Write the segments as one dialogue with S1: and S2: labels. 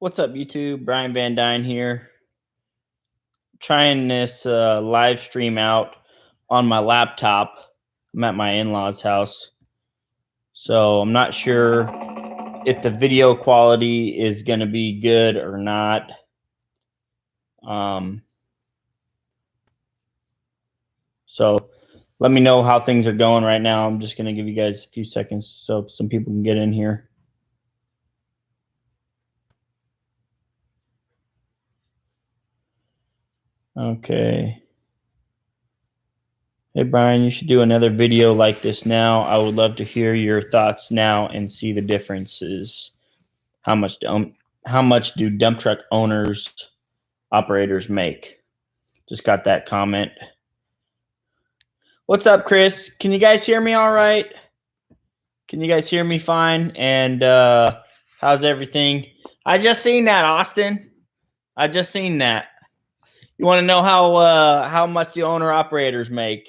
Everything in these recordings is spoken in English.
S1: What's up, YouTube? Brian Van Dyne here. Trying this live stream out on my laptop. I'm at my in-laws' house. So I'm not sure if the video quality is going to be good or not. So let me know how things are going right now. I'm just going to give you guys a few seconds so some people can get in here. Okay. Hey, Brian, you should do another video like this now. I would love to hear your thoughts now and see the differences. How much do dump truck owners, operators make? Just got that comment. What's up, Chris? Can you guys hear me all right? Can you guys hear me fine? And how's everything? I just seen that, Austin. I just seen that. You want to know how much the owner operators make?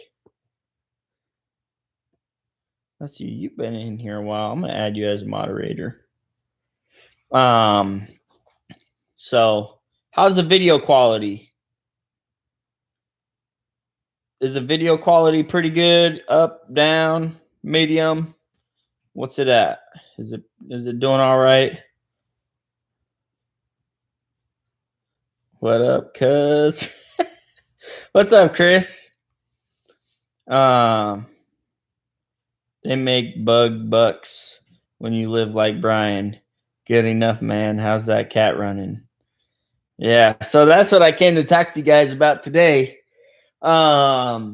S1: Let's see. You've been in here a while. I'm gonna add you as a moderator. So how's the video quality? Is the video quality pretty good? Up, down, medium? What's it at? Is it doing all right? What up, cuz? What's up, Chris? They make bug bucks when you live like Brian. Good enough, man. How's that cat running? Yeah, so that's what I came to talk to you guys about today. I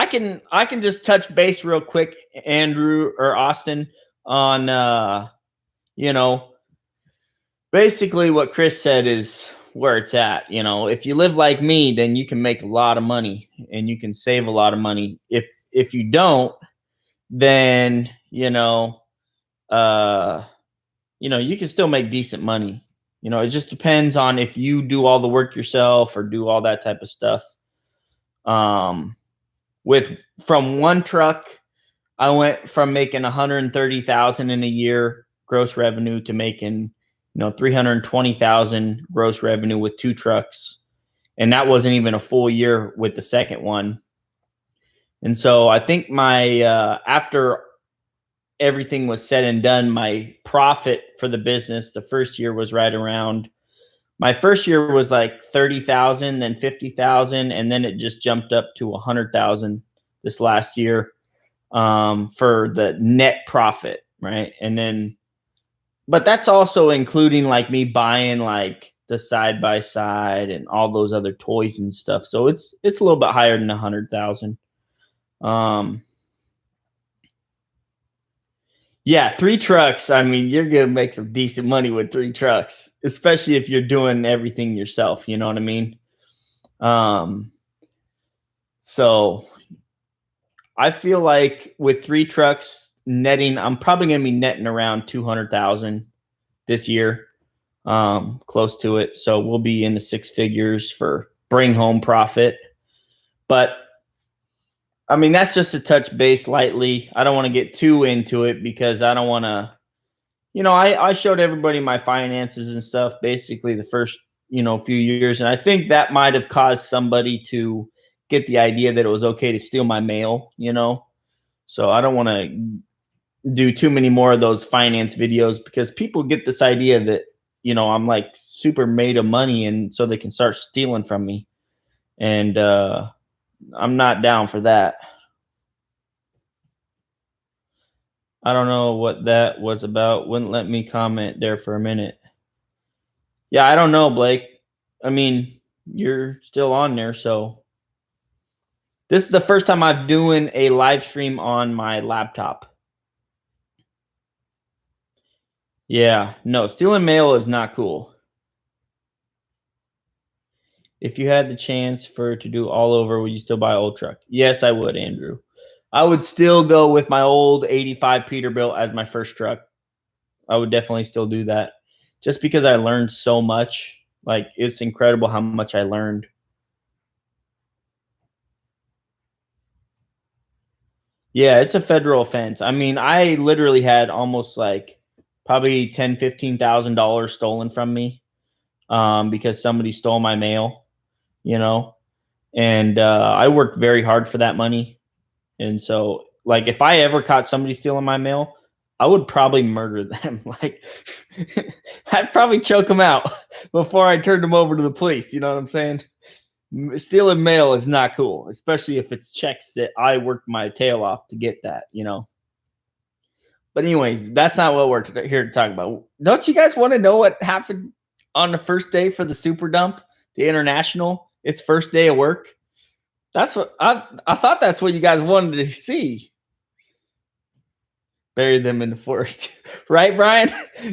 S1: can just touch base real quick, Andrew or Austin, on basically what Chris said is where it's at. If you live like me, then you can make a lot of money and you can save a lot of money. If you don't, then you can still make decent money. It just depends on if you do all the work yourself or do all that type of stuff. From one truck, I went from making 130,000 in a year gross revenue to making 320,000 gross revenue with 2 trucks, and that wasn't even a full year with the second one. And so I think my after everything was said and done, my profit for the business the first year was right around. My first year was like 30,000, then 50,000, and then it just jumped up to 100,000 this last year for the net profit, right? And then, but that's also including like me buying like the side by side and all those other toys and stuff. So it's a little bit higher than 100,000. Yeah, 3 trucks. I mean, you're going to make some decent money with 3 trucks, especially if you're doing everything yourself. You know what I mean? So I feel like with 3 trucks netting, I'm probably going to be netting around 200,000 this year, close to it. So we'll be in the 6 figures for bring home profit. But I mean, that's just a touch base lightly. I don't want to get too into it because I don't want to, I showed everybody my finances and stuff basically the first, few years. And I think that might have caused somebody to get the idea that it was okay to steal my mail, So I don't want to do too many more of those finance videos because people get this idea that, I'm like super made of money and so they can start stealing from me. And, I'm not down for that. I don't know what that was about. Wouldn't let me comment there for a minute. Yeah, I don't know, Blake. I mean, you're still on there, so this is the first time I'm doing a live stream on my laptop. Yeah, no, stealing mail is not cool. If you had the chance to do all over, would you still buy an old truck? Yes, I would, Andrew. I would still go with my old 85 Peterbilt as my first truck. I would definitely still do that just because I learned so much. Like, it's incredible how much I learned. Yeah, it's a federal offense. I mean, I literally had almost like probably $10,000-$15,000 stolen from me, because somebody stole my mail, you know, and I worked very hard for that money. And so, like, if I ever caught somebody stealing my mail, I would probably murder them. Like, I'd probably choke them out before I turned them over to the police. You know what I'm saying? Stealing mail is not cool, especially if it's checks that I worked my tail off to get that, you know. But anyways, that's not what we're here to talk about. Don't you guys want to know what happened on the first day for the Super Dump, the International? Its first day of work. That's what I thought. That's what you guys wanted to see. Bury them in the forest, right, Brian?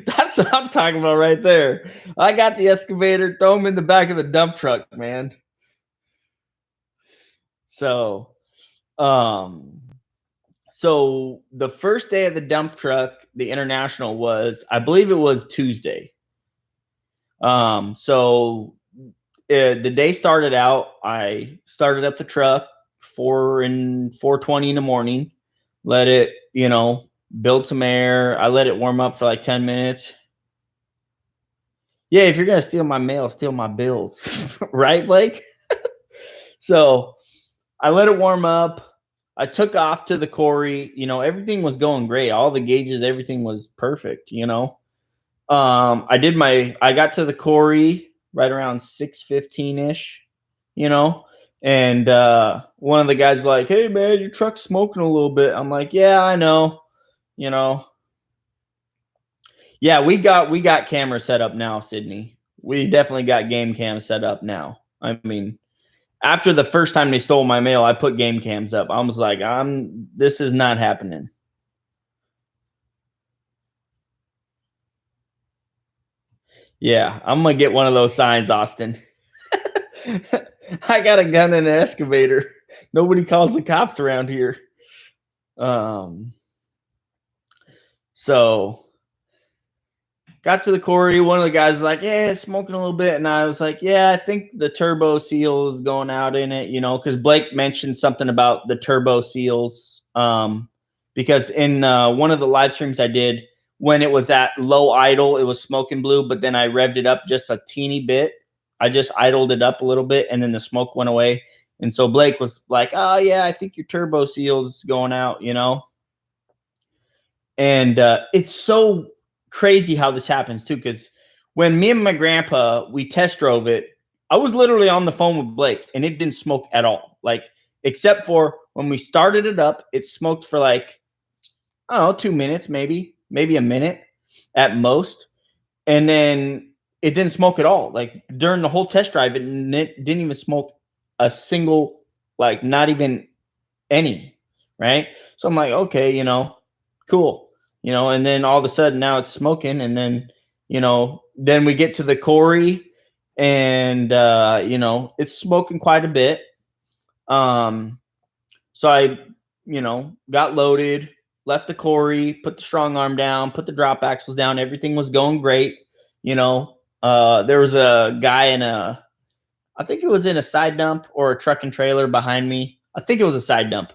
S1: That's what I'm talking about right there. I got the excavator, throw them in the back of the dump truck, man. So, so the first day of the dump truck, the International, was, I believe it was Tuesday. So the day started out, I started up the truck 4:20 in the morning, let it, you know, build some air. I let it warm up for like 10 minutes. Yeah, if you're going to steal my mail, steal my bills. Right, Blake? So I let it warm up. I took off to the quarry. You know, everything was going great. All the gauges, everything was perfect, you know. I got to the quarry right around 6:15-ish, you know, and one of the guys like, "Hey man, your truck's smoking a little bit." I'm like, "Yeah, I know, you know." Yeah, we got cameras set up now, Sydney. We definitely got game cams set up now. I mean, after the first time they stole my mail, I put game cams up. I was like, this is not happening. Yeah, I'm gonna get one of those signs, Austin. I got a gun and an excavator. Nobody calls the cops around here. So got to the quarry. One of the guys was like, "Yeah, it's smoking a little bit," and I was like, "Yeah, I think the turbo seal is going out in it," you know, because Blake mentioned something about the turbo seals. Because in one of the live streams I did, when it was at low idle, it was smoking blue, but then I revved it up just a teeny bit. I just idled it up a little bit, and then the smoke went away. And so Blake was like, "Oh yeah, I think your turbo seal's going out," you know. And it's so crazy how this happens too, because when me and my grandpa, we test drove it, I was literally on the phone with Blake and it didn't smoke at all. Like, except for when we started it up, it smoked for like, I don't know, 2 minutes, maybe a minute at most. And then it didn't smoke at all. Like during the whole test drive, it didn't even smoke a single, like not even any, right? So I'm like, okay, you know, cool, you know. And then all of a sudden now it's smoking, and then, you know, then we get to the quarry, and you know, it's smoking quite a bit. So I, you know, got loaded, left the quarry, put the strong arm down, put the drop axles down. Everything was going great, you know. There was a guy in a, I think it was in a side dump or a truck and trailer behind me. I think it was a side dump.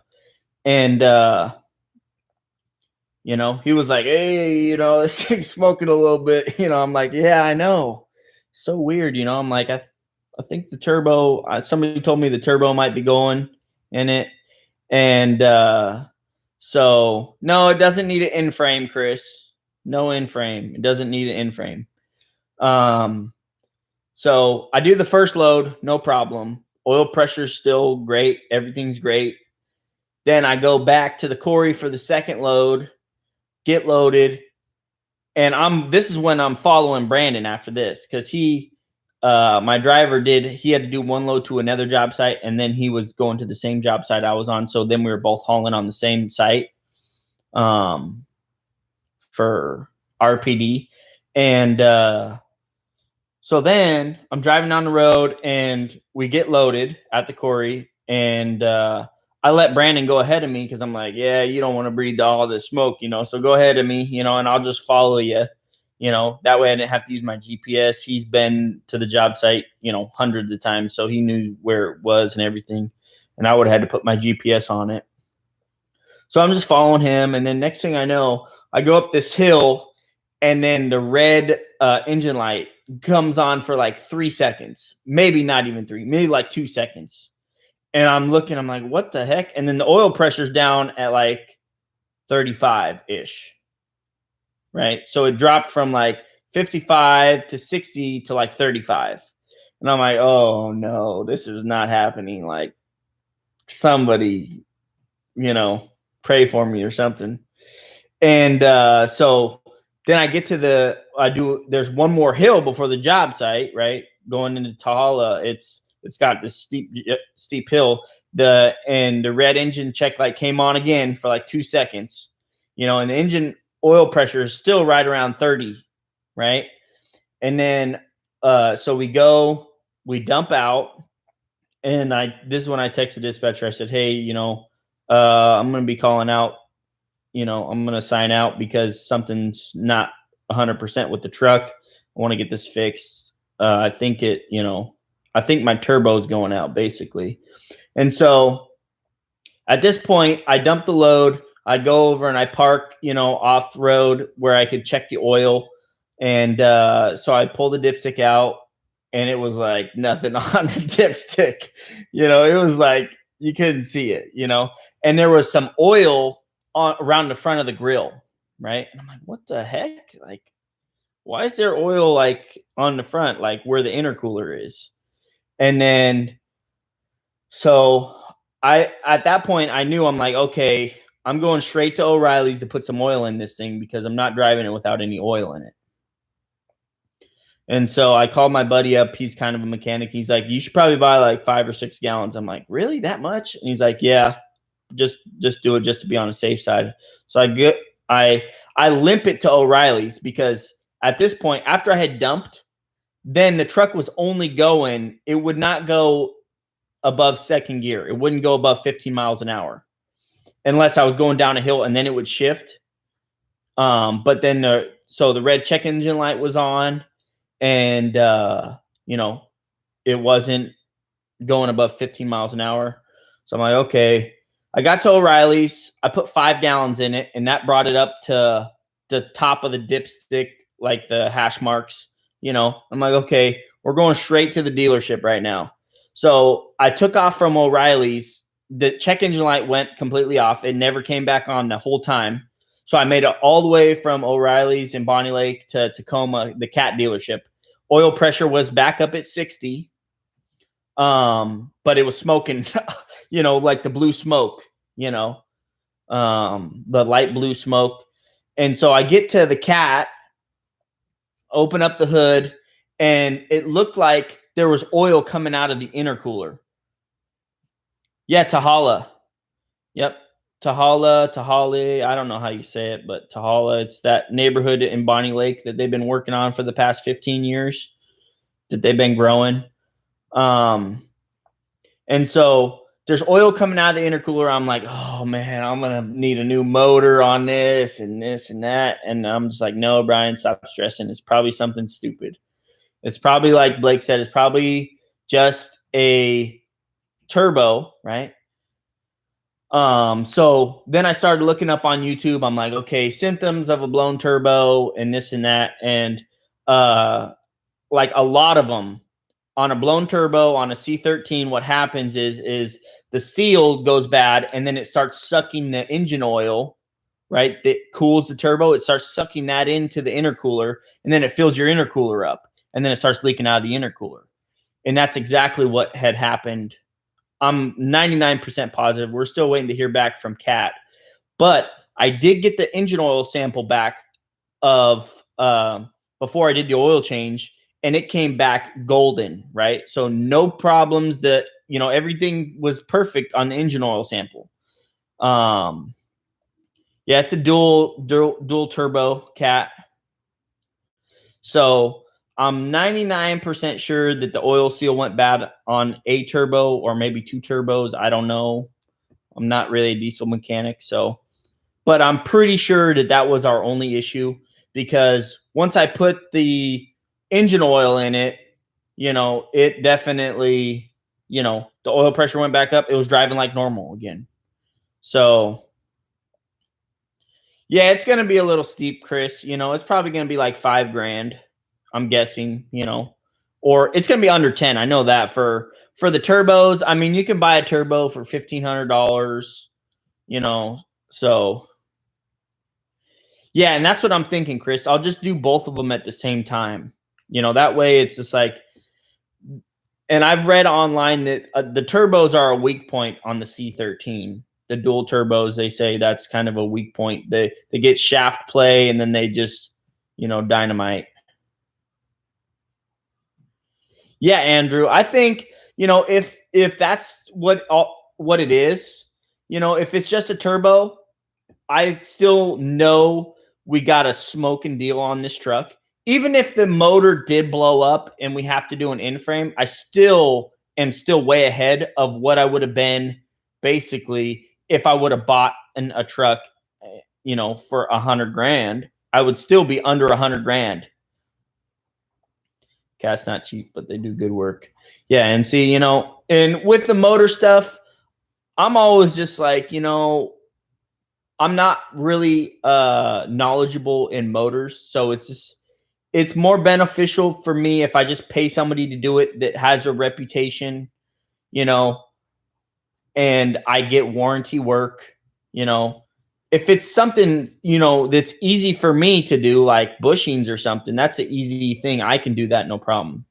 S1: And you know, he was like, "Hey, you know, this thing's smoking a little bit." You know, I'm like, "Yeah, I know." So weird, you know. I'm like, I think the turbo. Somebody told me the turbo might be going in it, and so no, it doesn't need an in frame, Chris. No in frame. It doesn't need an in frame. So I do the first load, no problem. Oil pressure's still great. Everything's great. Then I go back to the quarry for the second load, get loaded, and this is when I'm following Brandon after this, because my driver he had to do one load to another job site, and then he was going to the same job site I was on. So then we were both hauling on the same site for RPD. And so then I'm driving down the road and we get loaded at the quarry, and I let Brandon go ahead of me because I'm like, "Yeah, you don't want to breathe all this smoke, you know, so go ahead of me, you know, and I'll just follow you, you know." That way I didn't have to use my GPS. He's been to the job site, you know, hundreds of times, so he knew where it was and everything, and I would have had to put my GPS on it. So I'm just following him, and then next thing I know, I go up this hill, and then the red engine light comes on for like 3 seconds, maybe not even 3, maybe like 2 seconds. And I'm looking, I'm like, what the heck? And then the oil pressure's down at like 35-ish, right? So it dropped from like 55 to 60 to like 35. And I'm like, oh no, this is not happening. Like, somebody, pray for me or something. And so then I get to there's one more hill before the job site, right? Going into Tahala, it's got this steep hill. And the red engine check light came on again for like 2 seconds, and the engine oil pressure is still right around 30, right? And then so we dump out, and this is when I texted dispatcher. I said, hey, I'm going to be calling out. I'm going to sign out because something's not 100% with the truck. I want to get this fixed. I think my turbo is going out basically. And so at this point, I dump the load. I go over and I park, off road where I could check the oil. And so I pull the dipstick out, and it was like nothing on the dipstick. It was like you couldn't see it, and there was some oil around the front of the grill, right? And I'm like, what the heck? Like, why is there oil like on the front, like where the intercooler is? And then so at that point I knew, I'm like, okay, I'm going straight to O'Reilly's to put some oil in this thing because I'm not driving it without any oil in it. And so I called my buddy up. He's kind of a mechanic. He's like, you should probably buy like 5 or 6 gallons. I'm like, really, that much? And he's like, yeah, just do it just to be on the safe side. So I limp it to O'Reilly's because at this point, after I had dumped, then the truck was only going, it would not go above second gear. It wouldn't go above 15 miles an hour unless I was going down a hill, and then it would shift. But then the red check engine light was on, and it wasn't going above 15 miles an hour. So I'm like, okay. I got to O'Reilly's. I put 5 gallons in it, and that brought it up to the top of the dipstick, like the hash marks. I'm like, okay, we're going straight to the dealership right now. So I took off from O'Reilly's. The check engine light went completely off. It never came back on the whole time. So I made it all the way from O'Reilly's in Bonnie Lake to Tacoma, the Cat dealership. Oil pressure was back up at 60. But it was smoking, like the blue smoke, the light blue smoke. And so I get to the Cat, open up the hood, and it looked like there was oil coming out of the intercooler. Yeah, Tahala. Yep. Tahali. I don't know how you say it, but Tahala. It's that neighborhood in Bonnie Lake that they've been working on for the past 15 years that they've been growing. And so there's oil coming out of the intercooler. I'm like, oh man, I'm going to need a new motor on this and that. And I'm just like, no, Brian, stop stressing. It's probably something stupid. It's probably, like Blake said, it's probably just a turbo, right? So then I started looking up on YouTube. I'm like, okay, symptoms of a blown turbo and this and that. And like a lot of them on a blown turbo, on a C13, what happens is the seal goes bad, and then it starts sucking the engine oil, right? That cools the turbo. It starts sucking that into the intercooler, and then it fills your intercooler up, and then it starts leaking out of the intercooler. And that's exactly what had happened. I'm 99% positive. We're still waiting to hear back from Cat. But I did get the engine oil sample back of before I did the oil change, and it came back golden, right? So no problems. That everything was perfect on the engine oil sample. Yeah, it's a dual turbo Cat. So I'm 99% sure that the oil seal went bad on a turbo or maybe 2 turbos. I don't know. I'm not really a diesel mechanic, but I'm pretty sure that was our only issue, because once I put the engine oil in it, it definitely, the oil pressure went back up. It was driving like normal again. So Yeah, it's going to be a little steep, Chris. You know, it's probably going to be like 5 grand, I'm guessing, you know, or it's going to be under 10. I know that for the turbos. I mean, you can buy a turbo for $1,500, you know, so yeah, and that's what I'm thinking, Chris. I'll just do both of them at the same time. You know, that way it's just like, and I've read online that the turbos are a weak point on the C13. The dual turbos, they say that's kind of a weak point. They get shaft play and then they just, you know, dynamite. Yeah, Andrew. I think, you know, if that's what it is, you know, if it's just a turbo, I still know we got a smoking deal on this truck. Even if the motor did blow up and we have to do an in-frame, I still am still way ahead of what I would have been basically if I would have bought a truck, you know, for 100 grand. I would still be under 100 grand. Cat's not cheap, but they do good work. Yeah, and see, you know, and with the motor stuff, I'm always just like, you know, I'm not really knowledgeable in motors, so it's more beneficial for me if I just pay somebody to do it that has a reputation, you know, and I get warranty work, you know. If it's something, you know, that's easy for me to do, like bushings or something, that's an easy thing. I can do that, no problem.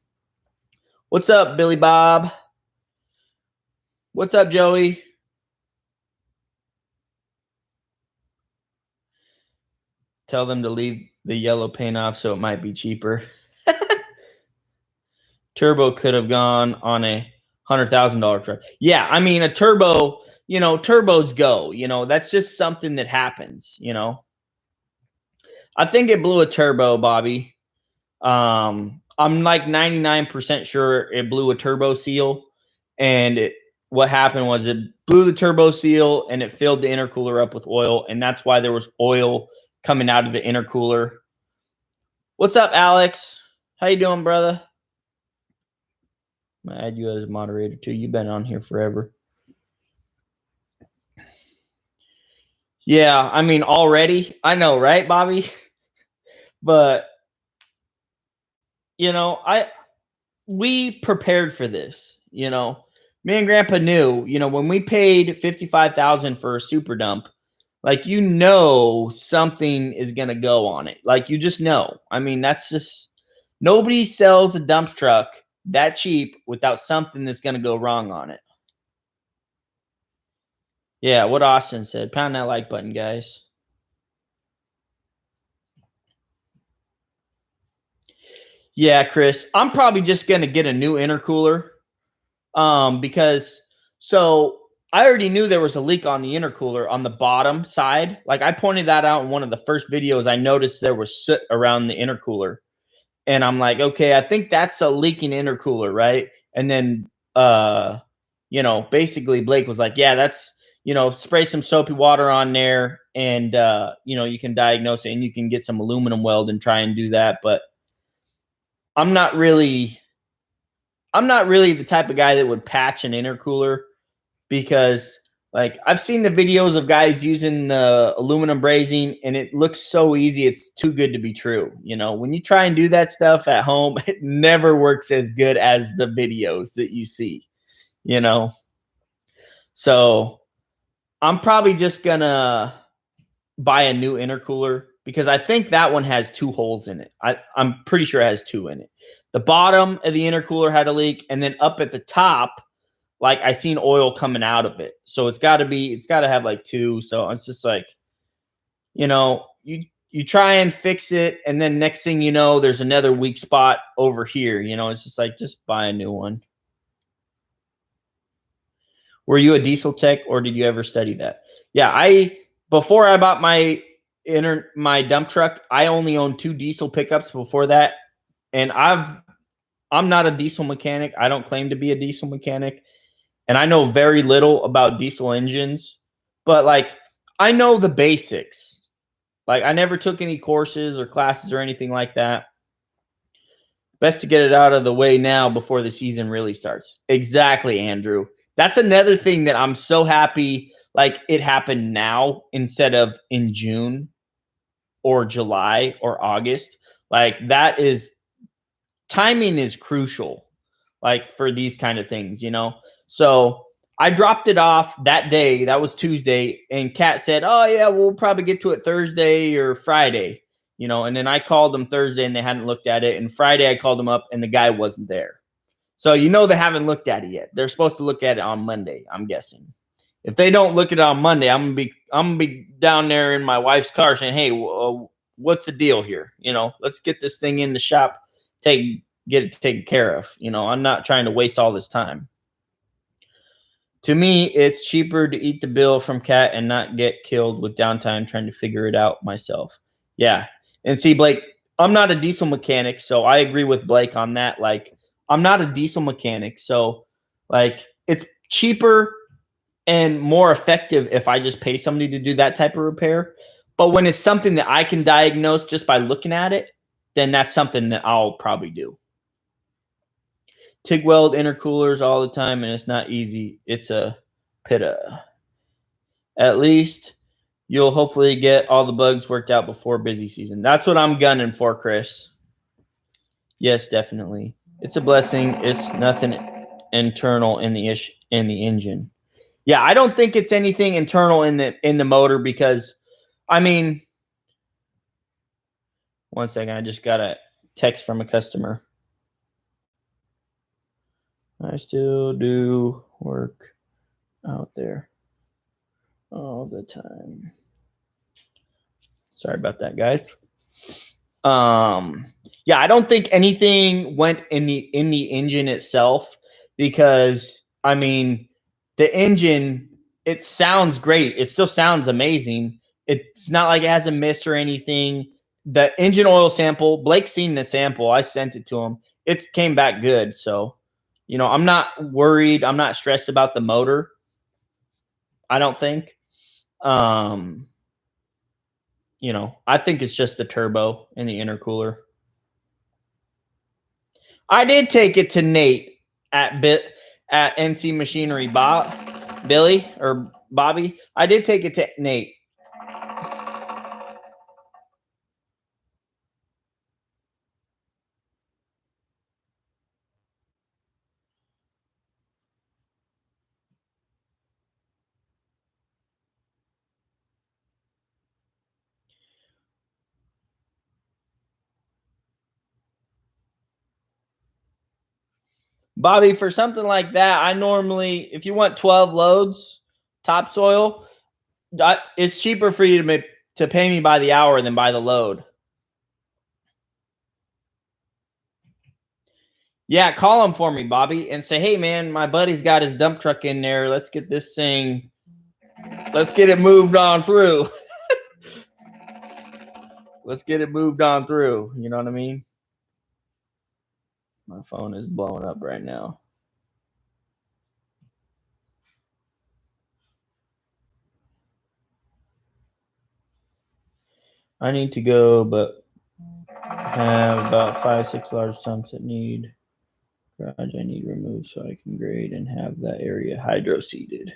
S1: What's up, Billy Bob? What's up, Joey? Tell them to leave the yellow paint off so it might be cheaper. Turbo could have gone on a $100,000 truck. Yeah, I mean, a turbo, you know, turbos go, you know, that's just something that happens, you know. I think it blew a turbo, Bobby. I'm like 99% sure it blew a turbo seal, and what happened was it blew the turbo seal and it filled the intercooler up with oil, and that's why there was oil coming out of the intercooler. What's up, Alex? How you doing, brother? I'm gonna add you as a moderator too. You've been on here forever. Yeah, I mean, already. I know, right, Bobby? But you know, we prepared for this, you know. Me and Grandpa knew, you know, when we paid 55,000 for a super dump, like, you know, something is gonna go on it. Like, you just know. I mean, that's just, nobody sells a dump truck that cheap without something that's gonna go wrong on it. Yeah, what Austin said. Pound that like button, guys. Yeah, Chris. I'm probably just gonna get a new intercooler. Because so I already knew there was a leak on the intercooler on the bottom side. Like, I pointed that out in one of the first videos. I noticed there was soot around the intercooler. And I'm like, okay, I think that's a leaking intercooler, right? And then you know, basically Blake was like, yeah, that's, you know, spray some soapy water on there and you know, you can diagnose it and you can get some aluminum weld and try and do that. But I'm not really the type of guy that would patch an intercooler, because like, I've seen the videos of guys using the aluminum brazing and it looks so easy. It's too good to be true. You know, when you try and do that stuff at home, it never works as good as the videos that you see, you know? So I'm probably just gonna buy a new intercooler, because I think that one has 2 holes in it. I'm pretty sure it has 2 in it. The bottom of the intercooler had a leak, and then up at the top, like, I seen oil coming out of it. So it's got to have like 2. So it's just like, you know, you try and fix it, and then next thing you know, there's another weak spot over here. You know, it's just like, just buy a new one. Were you a diesel tech, or did you ever study that? Yeah, before I bought my dump truck, I only owned 2 diesel pickups before that. And I'm not a diesel mechanic. I don't claim to be a diesel mechanic. And I know very little about diesel engines, but like, I know the basics. Like, I never took any courses or classes or anything like that. Best to get it out of the way now before the season really starts. Exactly, Andrew. That's another thing that I'm so happy, like, it happened now instead of in June. or July or August. Like that is timing is crucial, like for these kind of things, you know? So I dropped it off that day. That was Tuesday. And Kat said, oh yeah, we'll probably get to it Thursday or Friday, you know? And then I called them Thursday and they hadn't looked at it. And Friday I called them up and the guy wasn't there. So, you know, they haven't looked at it yet. They're supposed to look at it on Monday, I'm guessing. If they don't look at it on Monday, I'm gonna be down there in my wife's car saying, hey, what's the deal here? You know, let's get this thing in the shop, get it taken care of. You know, I'm not trying to waste all this time. To me, it's cheaper to eat the bill from Cat and not get killed with downtime trying to figure it out myself. Yeah. And see, Blake, I'm not a diesel mechanic, so I agree with Blake on that. Like, I'm not a diesel mechanic, so like it's cheaper and more effective if I just pay somebody to do that type of repair. But when it's something that I can diagnose just by looking at it, then that's something that I'll probably do. TIG weld intercoolers all the time, and it's not easy. It's a pitta. At least you'll hopefully get all the bugs worked out before busy season. That's what I'm gunning for, Chris. Yes, definitely. It's a blessing. It's nothing internal in the engine. Yeah, I don't think it's anything internal in the motor because, I mean, one second, I just got a text from a customer. I still do work out there all the time. Sorry about that, guys. Yeah, I don't think anything went in the engine itself because, I mean, the engine, it sounds great. It still sounds amazing. It's not like it has a miss or anything. The engine oil sample, Blake's seen the sample. I sent it to him. It came back good. So, you know, I'm not worried. I'm not stressed about the motor. I don't think. You know, I think it's just the turbo and the intercooler. I did take it to Nate at NC Machinery. Billy or Bobby. I did take it to Nate. Bobby, for something like that, I normally, if you want 12 loads, topsoil, it's cheaper for you to pay me by the hour than by the load. Yeah, call him for me, Bobby, and say, hey, man, my buddy's got his dump truck in there. Let's get this thing, let's get it moved on through. Let's get it moved on through. You know what I mean? My phone is blowing up right now. I need to go, but I have about 5-6 large stumps that need garage I need removed so I can grade and have that area hydro seeded.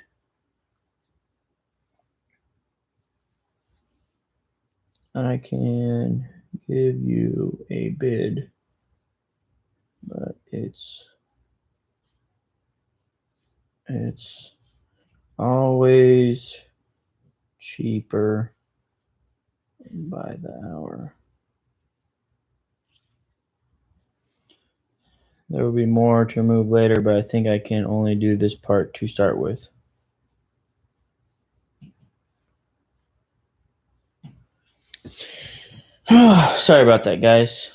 S1: I can give you a bid, but it's always cheaper by the hour. There will be more to remove later, but I think I can only do this part to start with. Sorry about that, guys.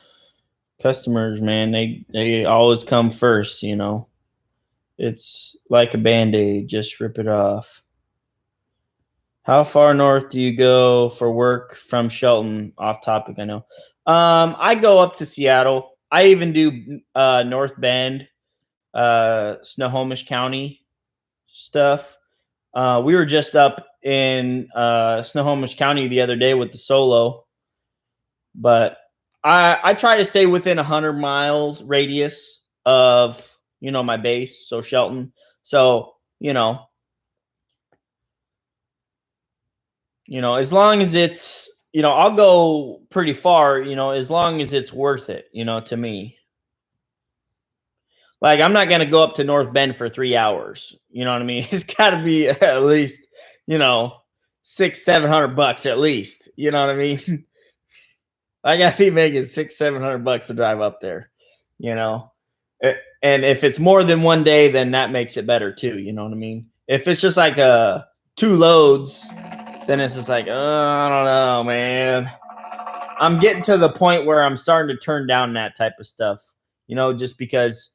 S1: Customers, man, they always come first, you know. It's like a Band-Aid, just rip it off. How far north do you go for work from Shelton? Off topic, I know. I go up to Seattle. I even do North Bend, Snohomish County stuff. We were just up in Snohomish County the other day with the Solo, but I try to stay within 100-mile radius of, you know, my base, so Shelton. So, you know, as long as it's you know, I'll go pretty far, you know, as long as it's worth it, you know, to me. Like, I'm not going to go up to North Bend for 3 hours. You know what I mean? It's got to be at least, you know, $600-700 at least. You know what I mean? I got to be making $600-700 to drive up there, you know? And if it's more than one day, then that makes it better too. You know what I mean? If it's just like 2 loads, then it's just like, I don't know, man. I'm getting to the point where I'm starting to turn down that type of stuff, you know, just because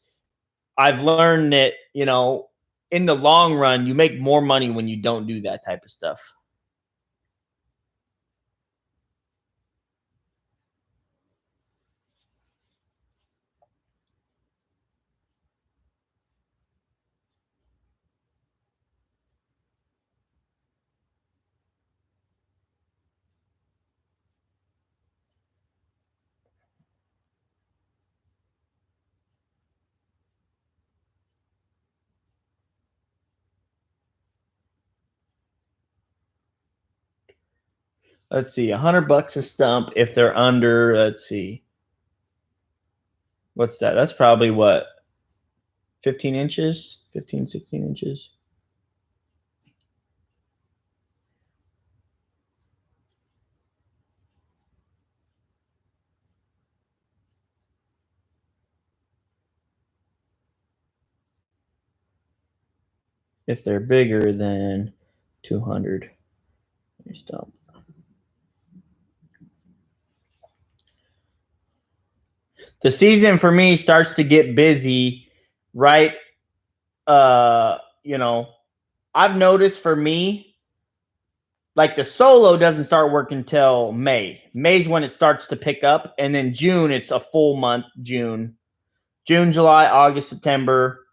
S1: I've learned that, you know, in the long run, you make more money when you don't do that type of stuff. Let's see, $100 a stump if they're under, let's see. What's that? That's probably what? 15 inches? 15, 16 inches? If they're bigger than 200 stump. The season for me starts to get busy, right? You know, I've noticed for me, like the solo doesn't start working until May. May's when it starts to pick up, and then June, it's a full month. June, July, August, September,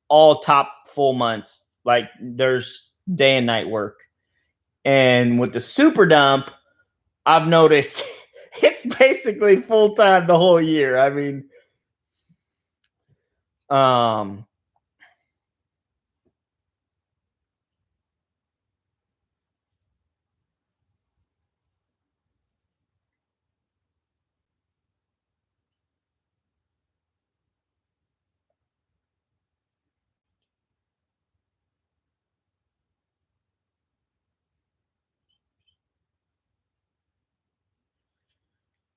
S1: all top full months. Like there's day and night work. And with the super dump, I've noticed it's basically full time the whole year. I mean,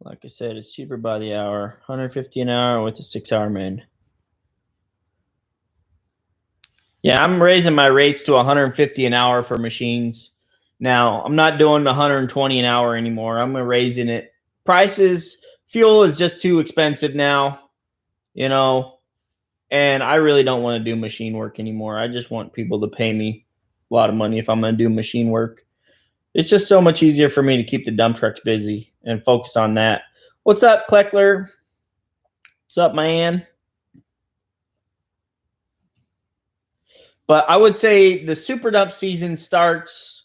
S1: like I said, it's cheaper by the hour, 150 an hour with a 6-hour min. Yeah, I'm raising my rates to 150 an hour for machines. Now, I'm not doing 120 an hour anymore. I'm raising it. Prices, fuel is just too expensive now, you know, and I really don't want to do machine work anymore. I just want people to pay me a lot of money if I'm going to do machine work. It's just so much easier for me to keep the dump trucks busy and focus on that. What's up, Kleckler? What's up, man? But I would say the super dump season starts,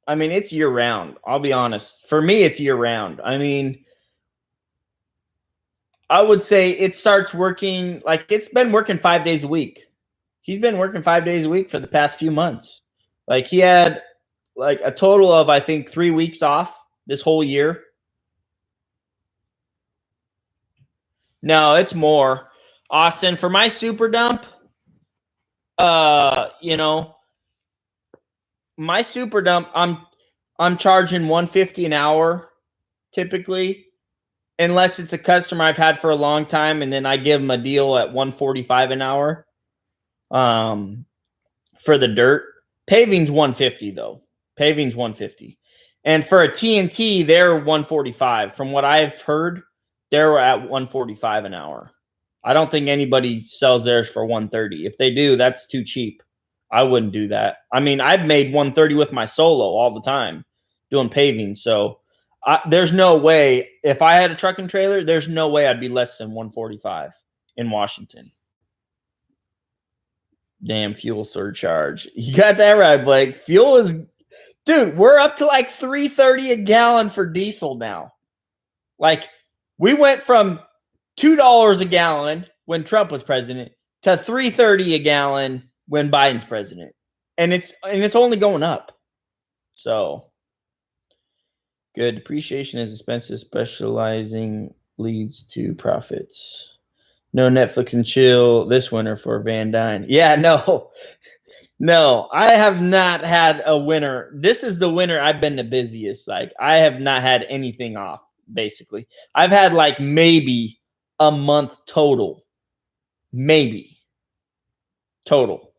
S1: I mean, it's year round. I'll be honest. For me, it's year round. I mean, I would say it starts working, like it's been working 5 days a week. He's been working 5 days a week for the past few months. Like he had like a total of, I think, 3 weeks off this whole year. No, it's more. Austin, for my super dump, you know, my super dump, I'm charging 150 an hour typically, unless it's a customer I've had for a long time, and then I give them a deal at 145 an hour. For the dirt, paving's 150 though. Paving's 150, and for a TNT, they're 145. From what I've heard, they're at 145 an hour. I don't think anybody sells theirs for 130. If they do, that's too cheap. I wouldn't do that. I mean, I've made 130 with my solo all the time doing paving. So there's no way, if I had a truck and trailer, there's no way I'd be less than 145 in Washington. Damn fuel surcharge. You got that right, Blake. Fuel is, dude, we're up to like $3.30 a gallon for diesel now. Like we went from $2 a gallon when Trump was president to $3.30 a gallon when Biden's president. And it's only going up. So good. Depreciation is expensive. Specializing leads to profits. No Netflix and chill this winter for VANDUYN. Yeah, no. No, I have not had a winter. This is the winter I've been the busiest. Like, I have not had anything off, basically. I've had like maybe a month total. Maybe total.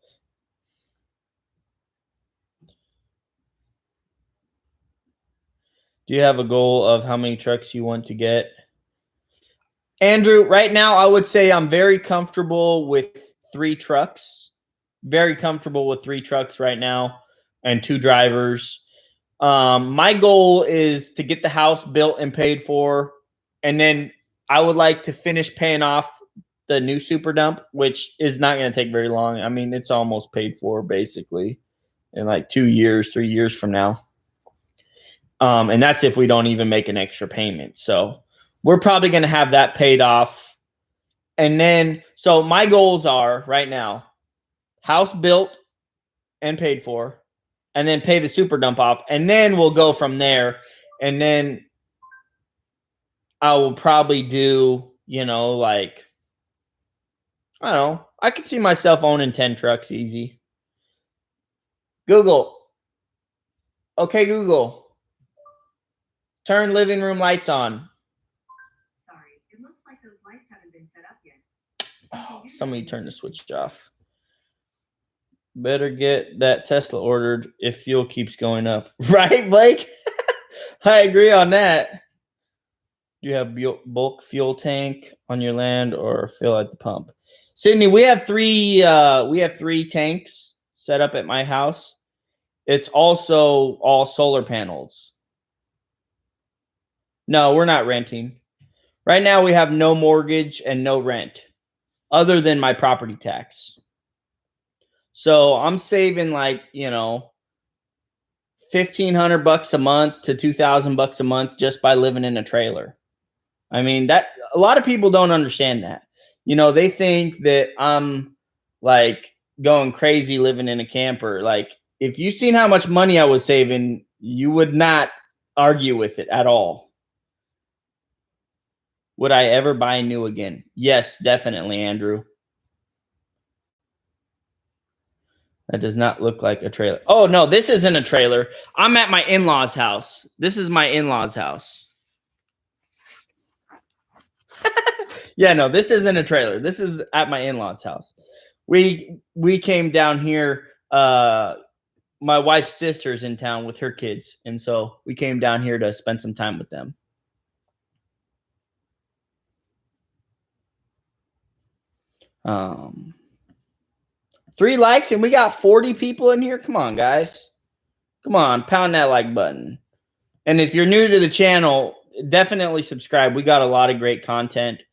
S1: Do you have a goal of how many trucks you want to get? Andrew, right now, I would say I'm very comfortable with 3 trucks. Very comfortable with 3 trucks right now and 2 drivers. My goal is to get the house built and paid for, and then I would like to finish paying off the new super dump, which is not going to take very long. I mean, it's almost paid for basically in like 2 years, 3 years from now. And that's if we don't even make an extra payment. So we're probably going to have that paid off. And then, so my goals are right now, house built and paid for, and then pay the super dump off. And then we'll go from there. And then I will probably do, you know, like, I don't know. I could see myself owning 10 trucks easy. Google. Okay, Google. Turn living room lights on.
S2: Sorry, it looks like those lights haven't been set up yet.
S1: Oh, somebody turn the switch off. Better get that Tesla ordered if fuel keeps going up. Right, Blake? I agree on that. Do you have bulk fuel tank on your land or fill at the pump? Sydney, we have 3 tanks set up at my house. It's also all solar panels. No, we're not renting. Right now we have no mortgage and no rent other than my property tax. So I'm saving like, you know, $1,500 a month to $2,000 a month just by living in a trailer. I mean, that a lot of people don't understand that. You know, they think that I'm like going crazy living in a camper. Like, if you seen how much money I was saving, you would not argue with it at all. Would I ever buy new again? Yes, definitely, Andrew. That does not look like a trailer. Oh, no, this isn't a trailer. I'm at my in-laws' house. This is my in-laws' house. Yeah, no, this isn't a trailer. This is at my in-laws' house. We came down here. My wife's sister's in town with her kids, and so we came down here to spend some time with them. Um, 3 likes and we got 40 people in here. Come on, guys. Come on, pound that like button. And if you're new to the channel, definitely subscribe. We got a lot of great content.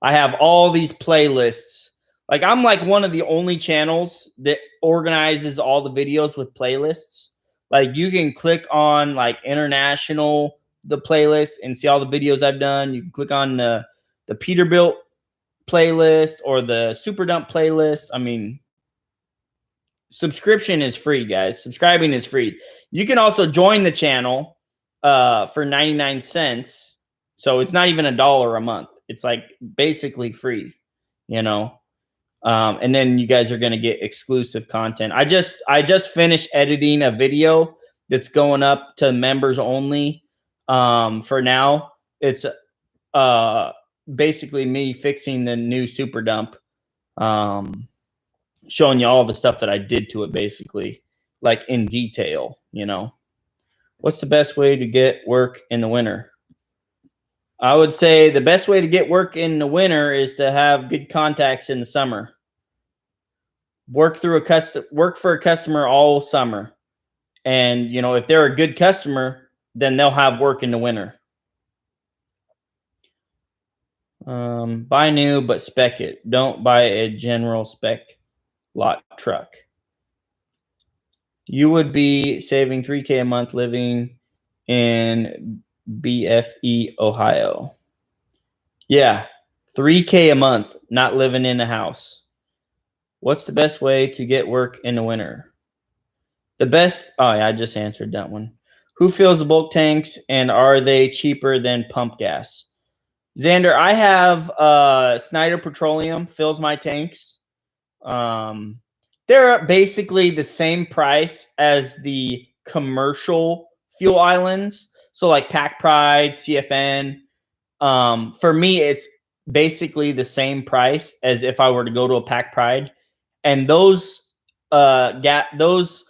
S1: I have all these playlists. Like, I'm like one of the only channels that organizes all the videos with playlists. Like, you can click on like international, the playlist, and see all the videos I've done. You can click on the Peterbilt playlist or the Super Dump playlist. I mean, subscription is free, guys. Subscribing is free. You can also join the channel for 99 cents. So it's not even $1 a month. It's like basically free, you know. And then you guys are going to get exclusive content. I just finished editing a video that's going up to members only. For now, it's basically me fixing the new Super Dump, showing you all the stuff that I did to it, basically, like in detail, you know. What's the best way to get work in the winter? I would say the best way to get work in the winter is to have good contacts in the summer. Work for a customer all summer. And, you know, if they're a good customer, then they'll have work in the winter. Buy new, but spec it. Don't buy a general spec lot truck. You would be saving $3K a month living in BFE, Ohio. Yeah, $3K a month, not living in a house. What's the best way to get work in the winter? The best, oh yeah, I just answered that one. Who fills the bulk tanks, and are they cheaper than pump gas? Xander, I have Snyder Petroleum fills my tanks. They're basically the same price as the commercial fuel islands. So like Pack Pride, CFN. For me, it's basically the same price as if I were to go to a Pack Pride. And those commercial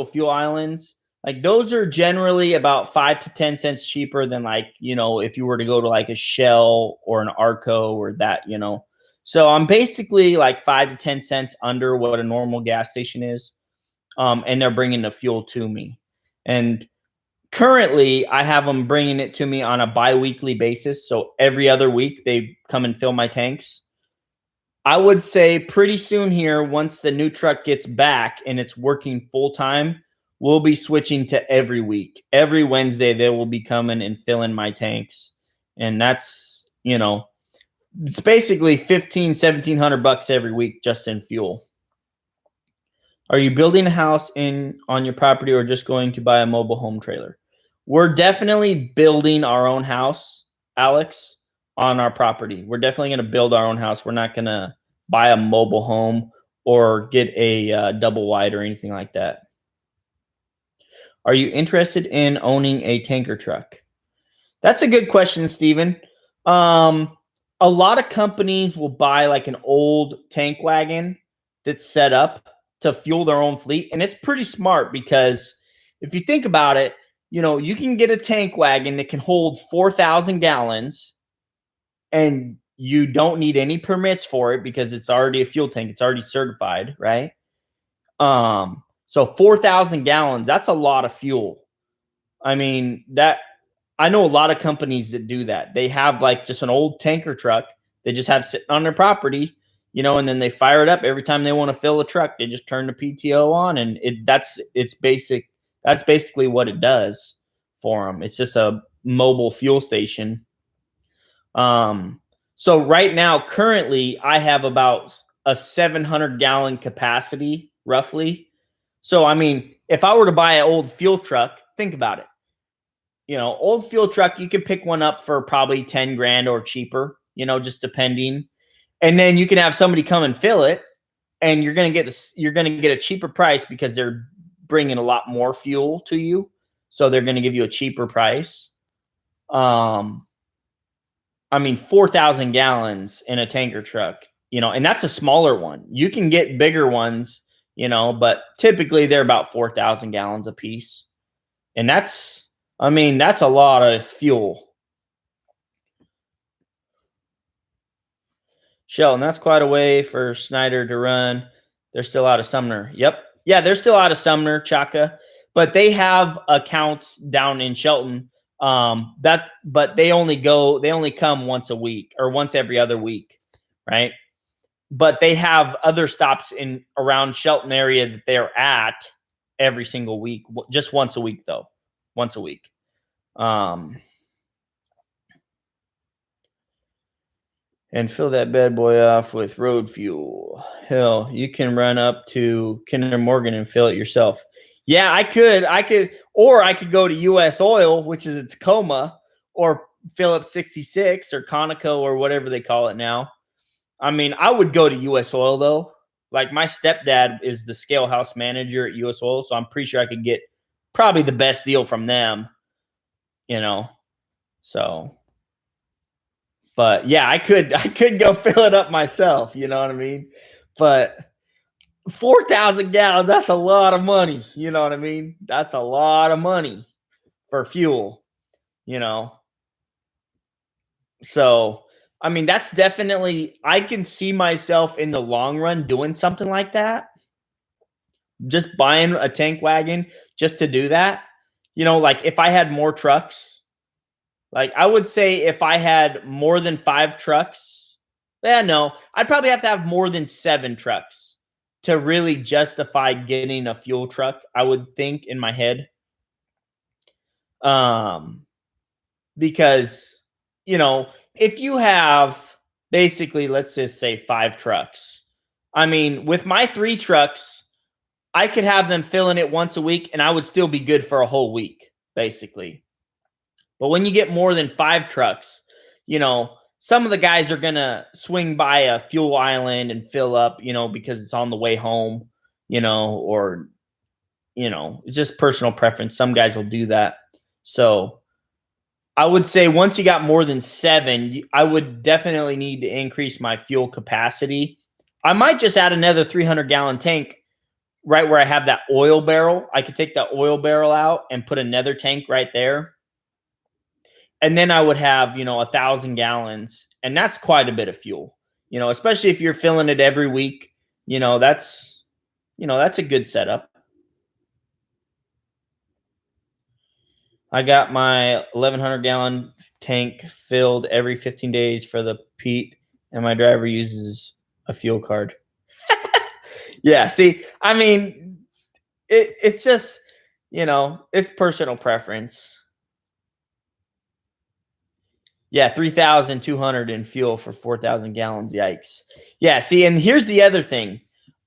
S1: fuel islands, like those are generally about 5 to 10 cents cheaper than like, if you were to go to like a Shell or an Arco or that, So I'm basically like 5 to 10 cents under what a normal gas station is. And they're bringing the fuel to me. And currently I have them bringing it to me on a bi-weekly basis. So every other week they come and fill my tanks. I would say pretty soon here, once the new truck gets back and it's working full time, we'll be switching to every week. Every Wednesday, they will be coming and filling my tanks. And that's, it's basically $1,700 every week just in fuel. Are you building a house on your property or just going to buy a mobile home trailer? We're definitely building our own house, Alex, on our property. We're definitely going to build our own house. We're not going to buy a mobile home or get a double wide or anything like that. Are you interested in owning a tanker truck? That's a good question, Steven. A lot of companies will buy like an old tank wagon that's set up to fuel their own fleet. And it's pretty smart because if you think about it, you can get a tank wagon that can hold 4,000 gallons and you don't need any permits for it because it's already a fuel tank. It's already certified, right? So 4,000 gallons, that's a lot of fuel. I mean, I know a lot of companies that do that. They have like just an old tanker truck they just have sitting on their property, and then they fire it up every time they want to fill a truck. They just turn the PTO on and that's basically what it does for them. It's just a mobile fuel station. So right now, currently, I have about a 700-gallon capacity, roughly. So, I mean, if I were to buy an old fuel truck, think about it. Old fuel truck, you could pick one up for probably 10 grand or cheaper, just depending. And then you can have somebody come and fill it, and you're going to get a cheaper price because they're bringing a lot more fuel to you. So they're going to give you a cheaper price. I mean, 4,000 gallons in a tanker truck, and that's a smaller one. You can get bigger ones, but typically they're about 4,000 gallons a piece. And that's a lot of fuel. Sheldon, that's quite a way for Snyder to run. They're still out of Sumner. Yep. Yeah, they're still out of Sumner, Chaka, but they have accounts down in Shelton. But they only come once a week or once every other week, right? But they have other stops in around Shelton area that they're at every single week, just once a week though, once a week. And fill that bad boy off with road fuel. Hell, you can run up to Kinder Morgan and fill it yourself. Yeah, I could, or I could go to US Oil, which is a Tacoma, or Phillips 66 or Conoco or whatever they call it now. I mean, I would go to US Oil though. Like my stepdad is the scale house manager at US Oil, so I'm pretty sure I could get probably the best deal from them, So, but yeah, I could go fill it up myself, you know what I mean? But 4,000 gallons, that's a lot of money. You know what I mean? That's a lot of money for fuel, So, I mean, that's definitely, I can see myself in the long run doing something like that. Just buying a tank wagon just to do that. Like if I had more trucks, like I would say if I had more than 5 trucks, no, I'd probably have to have more than 7 trucks to really justify getting a fuel truck, I would think in my head. Because, if you have basically, let's just say 5 trucks, I mean, with my 3 trucks, I could have them filling it once a week and I would still be good for a whole week, basically. But when you get more than 5 trucks, some of the guys are going to swing by a fuel island and fill up, because it's on the way home, or, it's just personal preference. Some guys will do that. So I would say once you got more than 7, I would definitely need to increase my fuel capacity. I might just add another 300-gallon tank right where I have that oil barrel. I could take that oil barrel out and put another tank right there. And then I would have, 1,000 gallons. And that's quite a bit of fuel, especially if you're filling it every week. That's a good setup. I got my 1,100-gallon tank filled every 15 days for the Pete, and my driver uses a fuel card. Yeah, see, I mean, it's just, it's personal preference. Yeah, 3,200 in fuel for 4,000 gallons. Yikes. Yeah, see, and here's the other thing.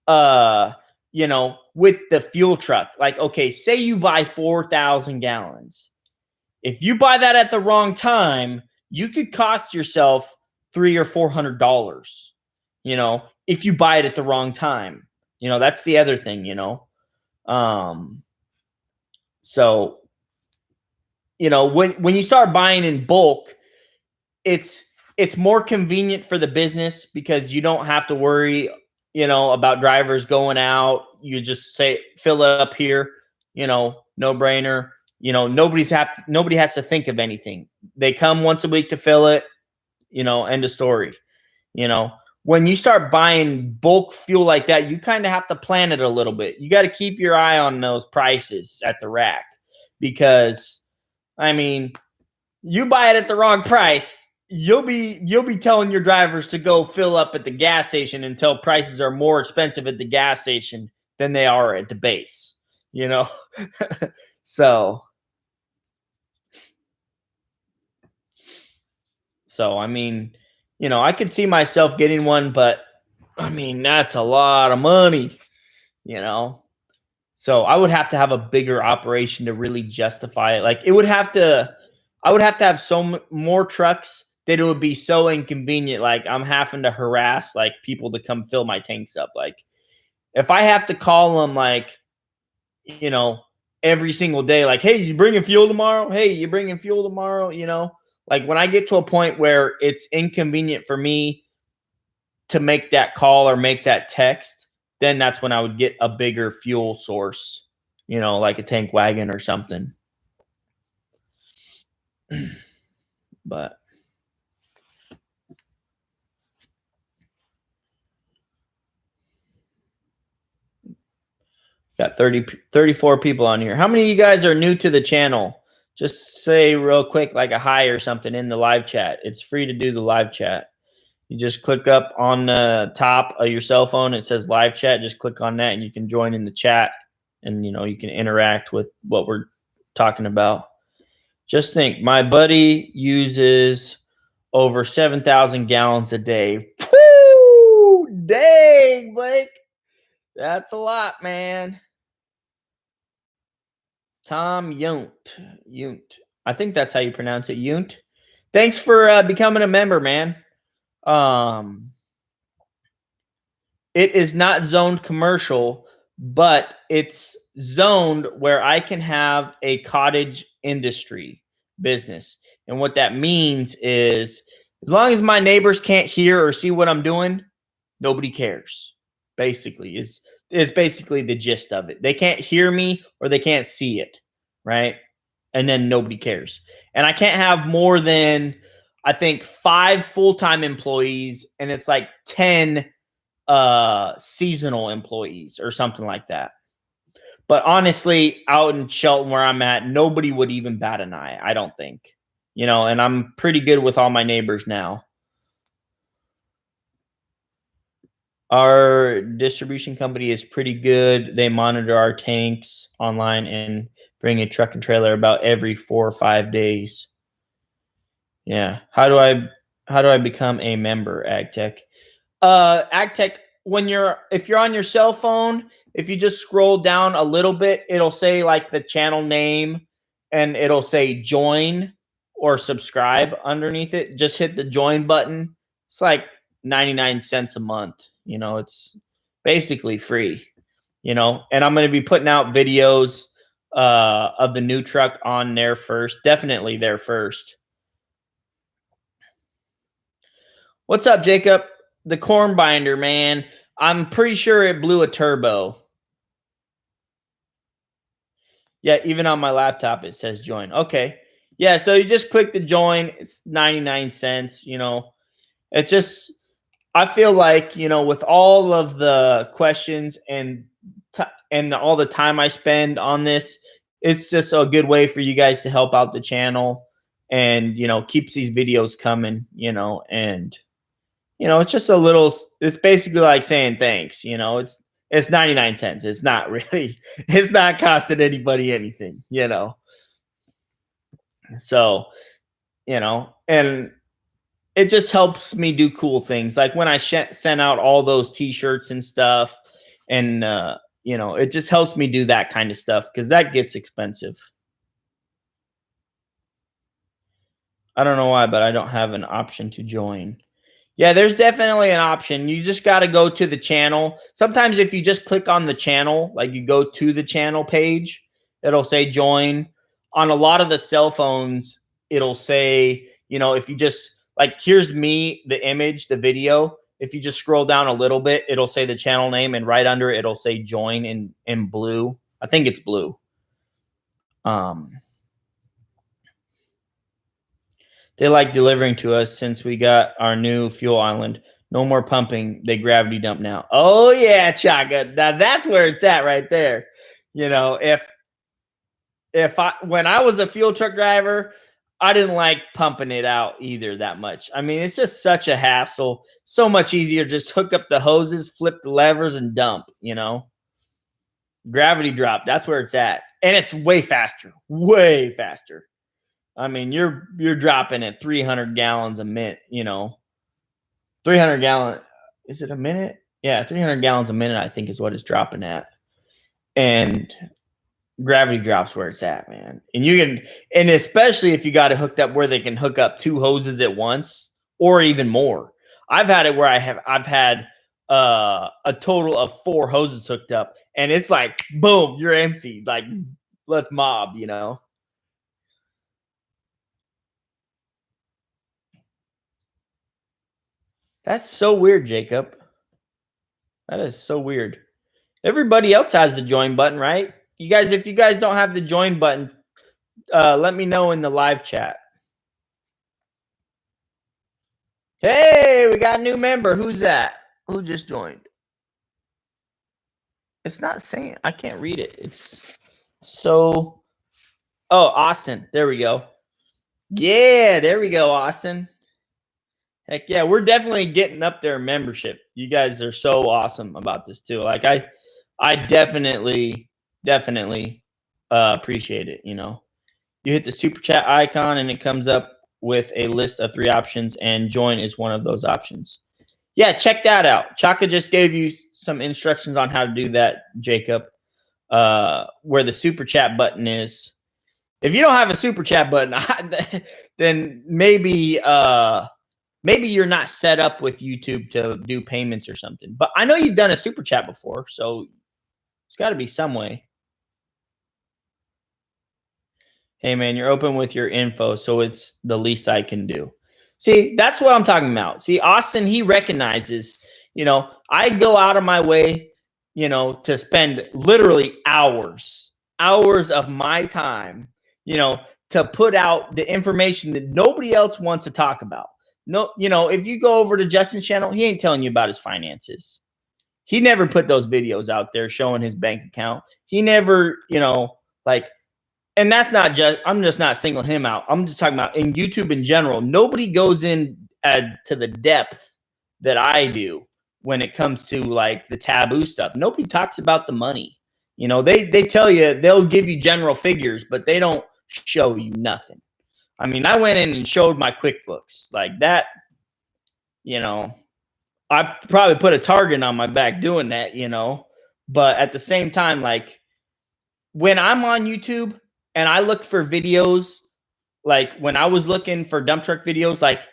S1: With the fuel truck, like, okay, say you buy 4,000 gallons. If you buy that at the wrong time, you could cost yourself $300 or $400, if you buy it at the wrong time. That's the other thing, So, when you start buying in bulk, it's more convenient for the business because you don't have to worry, about drivers going out. You just say, fill it up here, no brainer. Nobody has to think of anything. They come once a week to fill it, end of story. When you start buying bulk fuel like that, you kind of have to plan it a little bit. You got to keep your eye on those prices at the rack because, I mean, you buy it at the wrong price, you'll be telling your drivers to go fill up at the gas station until prices are more expensive at the gas station than they are at the base, So, I mean, I could see myself getting one, but I mean, that's a lot of money, So I would have to have a bigger operation to really justify it. Like I would have to have more trucks that it would be so inconvenient. Like I'm having to harass like people to come fill my tanks up. Like if I have to call them like, every single day, like, hey, you bringing fuel tomorrow? Hey, you bringing fuel tomorrow? Like when I get to a point where it's inconvenient for me to make that call or make that text, then that's when I would get a bigger fuel source, like a tank wagon or something. But got 34 people on here. How many of you guys are new to the channel? Just say real quick, like a hi or something in the live chat. It's free to do the live chat. You just click up on the top of your cell phone. It says live chat. Just click on that and you can join in the chat and, you can interact with what we're talking about. Just think, my buddy uses over 7,000 gallons a day. Woo! Dang, Blake. That's a lot, man. Untitled. I think that's how you pronounce it. Untitled. Thanks for becoming a member, man. It is not zoned commercial, but it's zoned where I can have a cottage industry business. And what that means is as long as my neighbors can't hear or see what I'm doing, nobody cares. Basically, is basically the gist of it. They can't hear me or they can't see it, right? And then nobody cares. And I can't have more than, I think, 5 full-time employees, and it's like 10 seasonal employees or something like that. But honestly, out in Shelton where I'm at, nobody would even bat an eye, I don't think. And I'm pretty good with all my neighbors now. Our distribution company is pretty good. They monitor our tanks online and bring a truck and trailer about every 4 or 5 days. Yeah. How do I become a member, AgTech? AgTech, if you're on your cell phone, if you just scroll down a little bit, it'll say like the channel name and it'll say join or subscribe underneath it. Just hit the join button. It's like 99 cents a month. You know, it's basically free, you know, and I'm going to be putting out videos of the new truck on there first. Definitely there first. What's up, Jacob? The corn binder, man. I'm pretty sure it blew a turbo. Yeah, even on my laptop, it says join. Okay. Yeah, so you just click the join. It's 99 cents, you know. It just, I feel like, you know, with all of the questions and all the time I spend on this, it's just a good way for you guys to help out the channel and, you know, keeps these videos coming, you know, and you know, it's just a little, it's basically like saying thanks, you know, it's 99 cents. It's not really, it's not costing anybody anything, you know. So, you know, and it just helps me do cool things. Like when I sent out all those t-shirts and stuff and, you know, it just helps me do that kind of stuff because that gets expensive. I don't know why, but I don't have an option to join. Yeah, there's definitely an option. You just got to go to the channel. Sometimes if you just click on the channel, like you go to the channel page, it'll say join. On a lot of the cell phones, it'll say, you know, if you just like, here's me, the image, the video. If you just scroll down a little bit, it'll say the channel name and right under it, it'll say join in blue. I think it's blue. They like delivering to us since we got our new fuel island. No more pumping. They gravity dump now. Oh yeah, Chaka. Now that's where it's at right there. You know, when I was a fuel truck driver, I didn't like pumping it out either that much. I mean, it's just such a hassle. So much easier. Just hook up the hoses, flip the levers, and dump, you know. Gravity drop. That's where it's at. And it's way faster. Way faster. I mean, you're dropping at 300 gallons a minute, you know. 300 gallon, is it a minute? Yeah, 300 gallons a minute, I think is what it's dropping at. And gravity drops where it's at, man. And you can, and especially if you got it hooked up where they can hook up 2 hoses at once or even more. I've had it where I've had a total of 4 hoses hooked up and it's like, boom, you're empty. Like, let's mob, you know. That's so weird, Jacob. That is so weird. Everybody else has the join button, right? You guys, if you guys don't have the join button, let me know in the live chat. Hey, we got a new member. Who's that? Who just joined? It's not saying. I can't read it. It's so. Oh, Austin. There we go. Yeah, there we go, Austin. Heck yeah, we're definitely getting up there in membership. You guys are so awesome about this too. Like I definitely appreciate it. You know, you hit the super chat icon and it comes up with a list of 3 options, and join is one of those options. Yeah, check that out. Chaka just gave you some instructions on how to do that, Jacob. Where the super chat button is. If you don't have a super chat button, then maybe you're not set up with YouTube to do payments or something. But I know you've done a super chat before, so it's got to be some way. Hey, man, you're open with your info, so it's the least I can do. See, that's what I'm talking about. See, Austin, he recognizes, you know, I go out of my way, you know, to spend literally hours of my time, you know, to put out the information that nobody else wants to talk about. No, you know, if you go over to Justin's channel, he ain't telling you about his finances. He never put those videos out there showing his bank account. He never, you know, like, and that's not just, I'm just not singling him out. I'm just talking about in YouTube in general. Nobody goes in to the depth that I do when it comes to like the taboo stuff. Nobody talks about the money. You know, they tell you, they'll give you general figures, but they don't show you nothing. I mean, I went in and showed my QuickBooks like that. You know, I probably put a target on my back doing that, you know. But at the same time, like when I'm on YouTube and I look for videos, like when I was looking for dump truck videos, like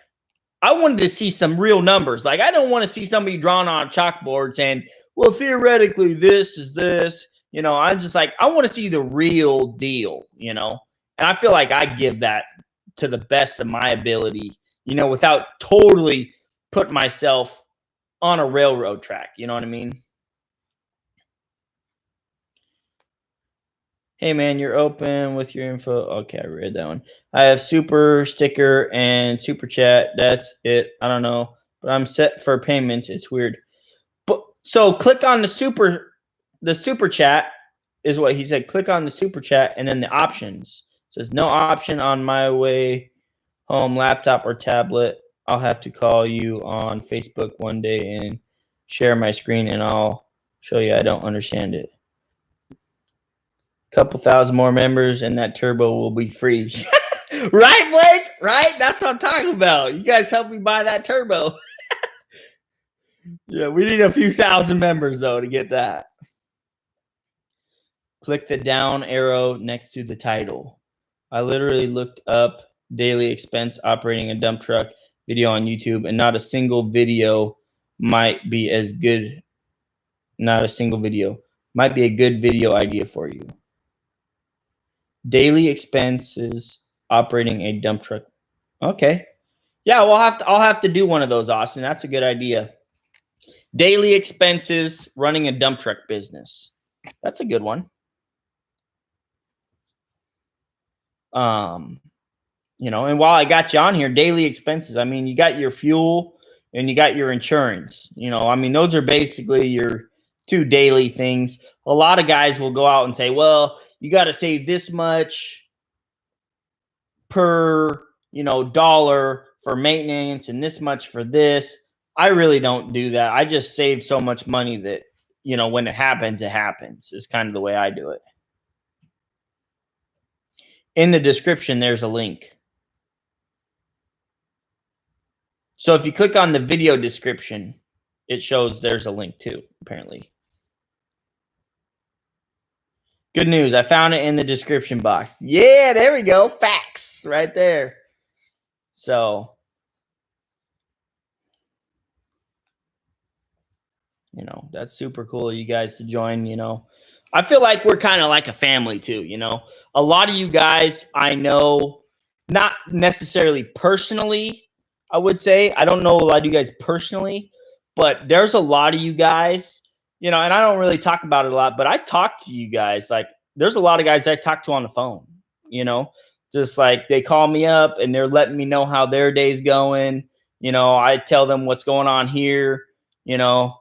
S1: I wanted to see some real numbers. Like I don't want to see somebody drawn on a chalkboard saying, well, theoretically, this is this. You know, I'm just like, I want to see the real deal, you know. And I feel like I give that to the best of my ability, you know, without totally putting myself on a railroad track. You know what I mean? Hey man, you're open with your info. Okay, I read that one. I have super sticker and super chat. That's it. I don't know, but I'm set for payments. It's weird. But so click on the super chat is what he said. Click on the super chat and then the options. It says no option on my way home, laptop or tablet. I'll have to call you on Facebook one day and share my screen and I'll show you I don't understand it. Couple thousand more members and that turbo will be free. Right, Blake? Right? That's what I'm talking about. You guys help me buy that turbo. Yeah, we need a few thousand members, though, to get that. Click the down arrow next to the title. I literally looked up daily expense operating a dump truck video on YouTube, and not a single video might be as good. Not a single video might be a good video idea for you. Daily expenses operating a dump truck. Okay. Yeah, I'll have to do one of those, Austin. That's a good idea. Daily expenses running a dump truck business. That's a good one. You know, and while I got you on here, daily expenses, I mean, you got your fuel and you got your insurance. You know, I mean, those are basically your two daily things. A lot of guys will go out and say, well, you got to save this much per, you know, dollar for maintenance and this much for this. I really don't do that. I just save so much money that, you know, when it happens, is kind of the way I do it. In the description, there's a link. So if you click on the video description, it shows there's a link too, apparently. Good news. I found it in the description box. Yeah, there we go. Facts right there. So, you know, that's super cool of you guys to join, you know. I feel like we're kind of like a family too, you know. A lot of you guys I know, not necessarily personally, I would say. I don't know a lot of you guys personally, but there's a lot of you guys, you know, and I don't really talk about it a lot, but I talk to you guys. Like there's a lot of guys I talk to on the phone, you know, just like they call me up and they're letting me know how their day's going. You know, I tell them what's going on here, you know.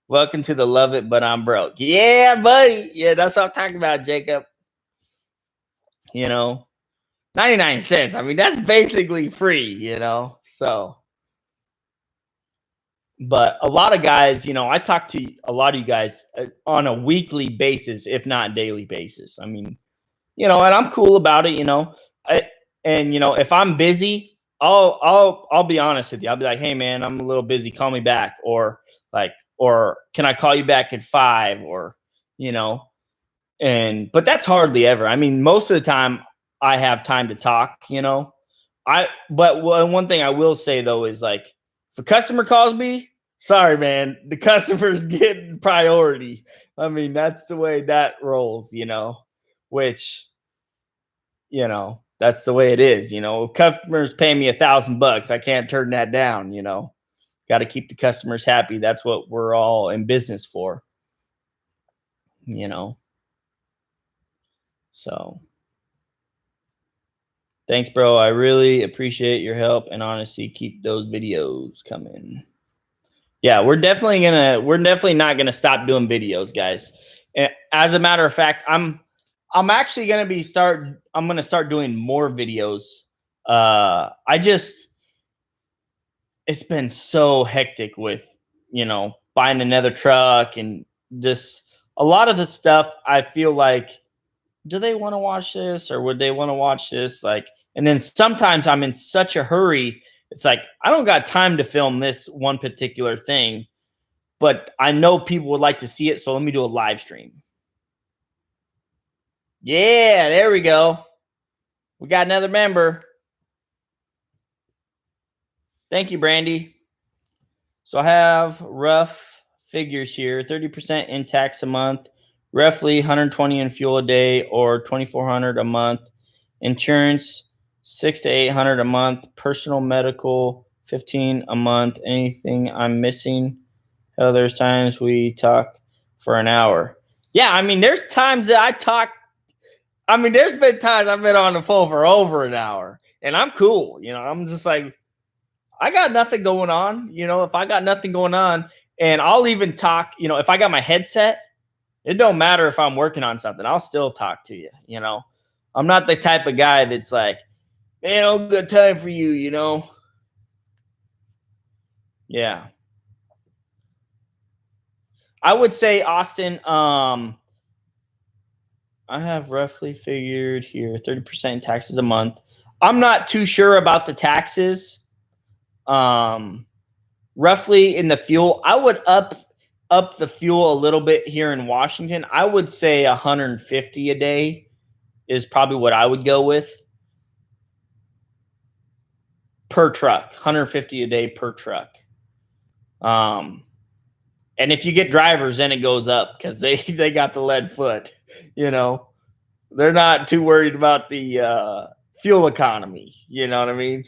S1: Welcome to the Love It, But I'm Broke. Yeah, buddy. Yeah, that's what I'm talking about, Jacob. You know, 99 cents. I mean, that's basically free, you know. So, but a lot of guys, you know, I talk to a lot of you guys on a weekly basis, if not daily basis. I mean, you know, and I'm cool about it, you know. And you know, if I'm busy, I'll be honest with you. I'll be like, hey man, I'm a little busy. Call me back. Or can I call you back at 5? Or, you know, but that's hardly ever. I mean, most of the time I have time to talk, you know. But one thing I will say though is like, if a customer calls me, sorry, man, the customer's getting priority. I mean, that's the way that rolls, you know, which, you know, that's the way it is. You know, customers pay me $1,000. I can't turn that down, you know. Got to keep the customers happy. That's what we're all in business for, you know. So thanks, bro. I really appreciate your help and honesty. Keep those videos coming. Yeah, we're definitely not gonna stop doing videos, guys. And as a matter of fact, I'm actually gonna start doing more videos. It's been so hectic with, you know, buying another truck and just a lot of the stuff. I feel like, do they want to watch this or would they want to watch this? Like, and then sometimes I'm in such a hurry It's like, I don't got time to film this one particular thing, but I know people would like to see it. So let me do a live stream. Yeah, there we go. We got another member. Thank you, Brandy. So I have rough figures here, 30% in tax a month, roughly 120 in fuel a day, or 2,400 a month. Insurance, 600 to 800 a month. Personal medical, 15 a month. Anything I'm missing? Hell, there's times we talk for an hour. Yeah, I mean, there's times that I talk. I mean, there's been times I've been on the phone for over an hour, and I'm cool. You know, I'm just like, I got nothing going on. You know, if I got nothing going on, and I'll even talk, you know, if I got my headset, it don't matter if I'm working on something. I'll still talk to you, you know. I'm not the type of guy that's like, man, no good time for you, you know. Yeah. I would say, Austin, I have roughly figured here 30% in taxes a month. I'm not too sure about the taxes. Roughly in the fuel, I would up the fuel a little bit here in Washington. I would say 150 a day is probably what I would go with per truck. 150 a day per truck. And if you get drivers, then it goes up because they got the lead foot. You know, they're not too worried about the fuel economy. You know what I mean?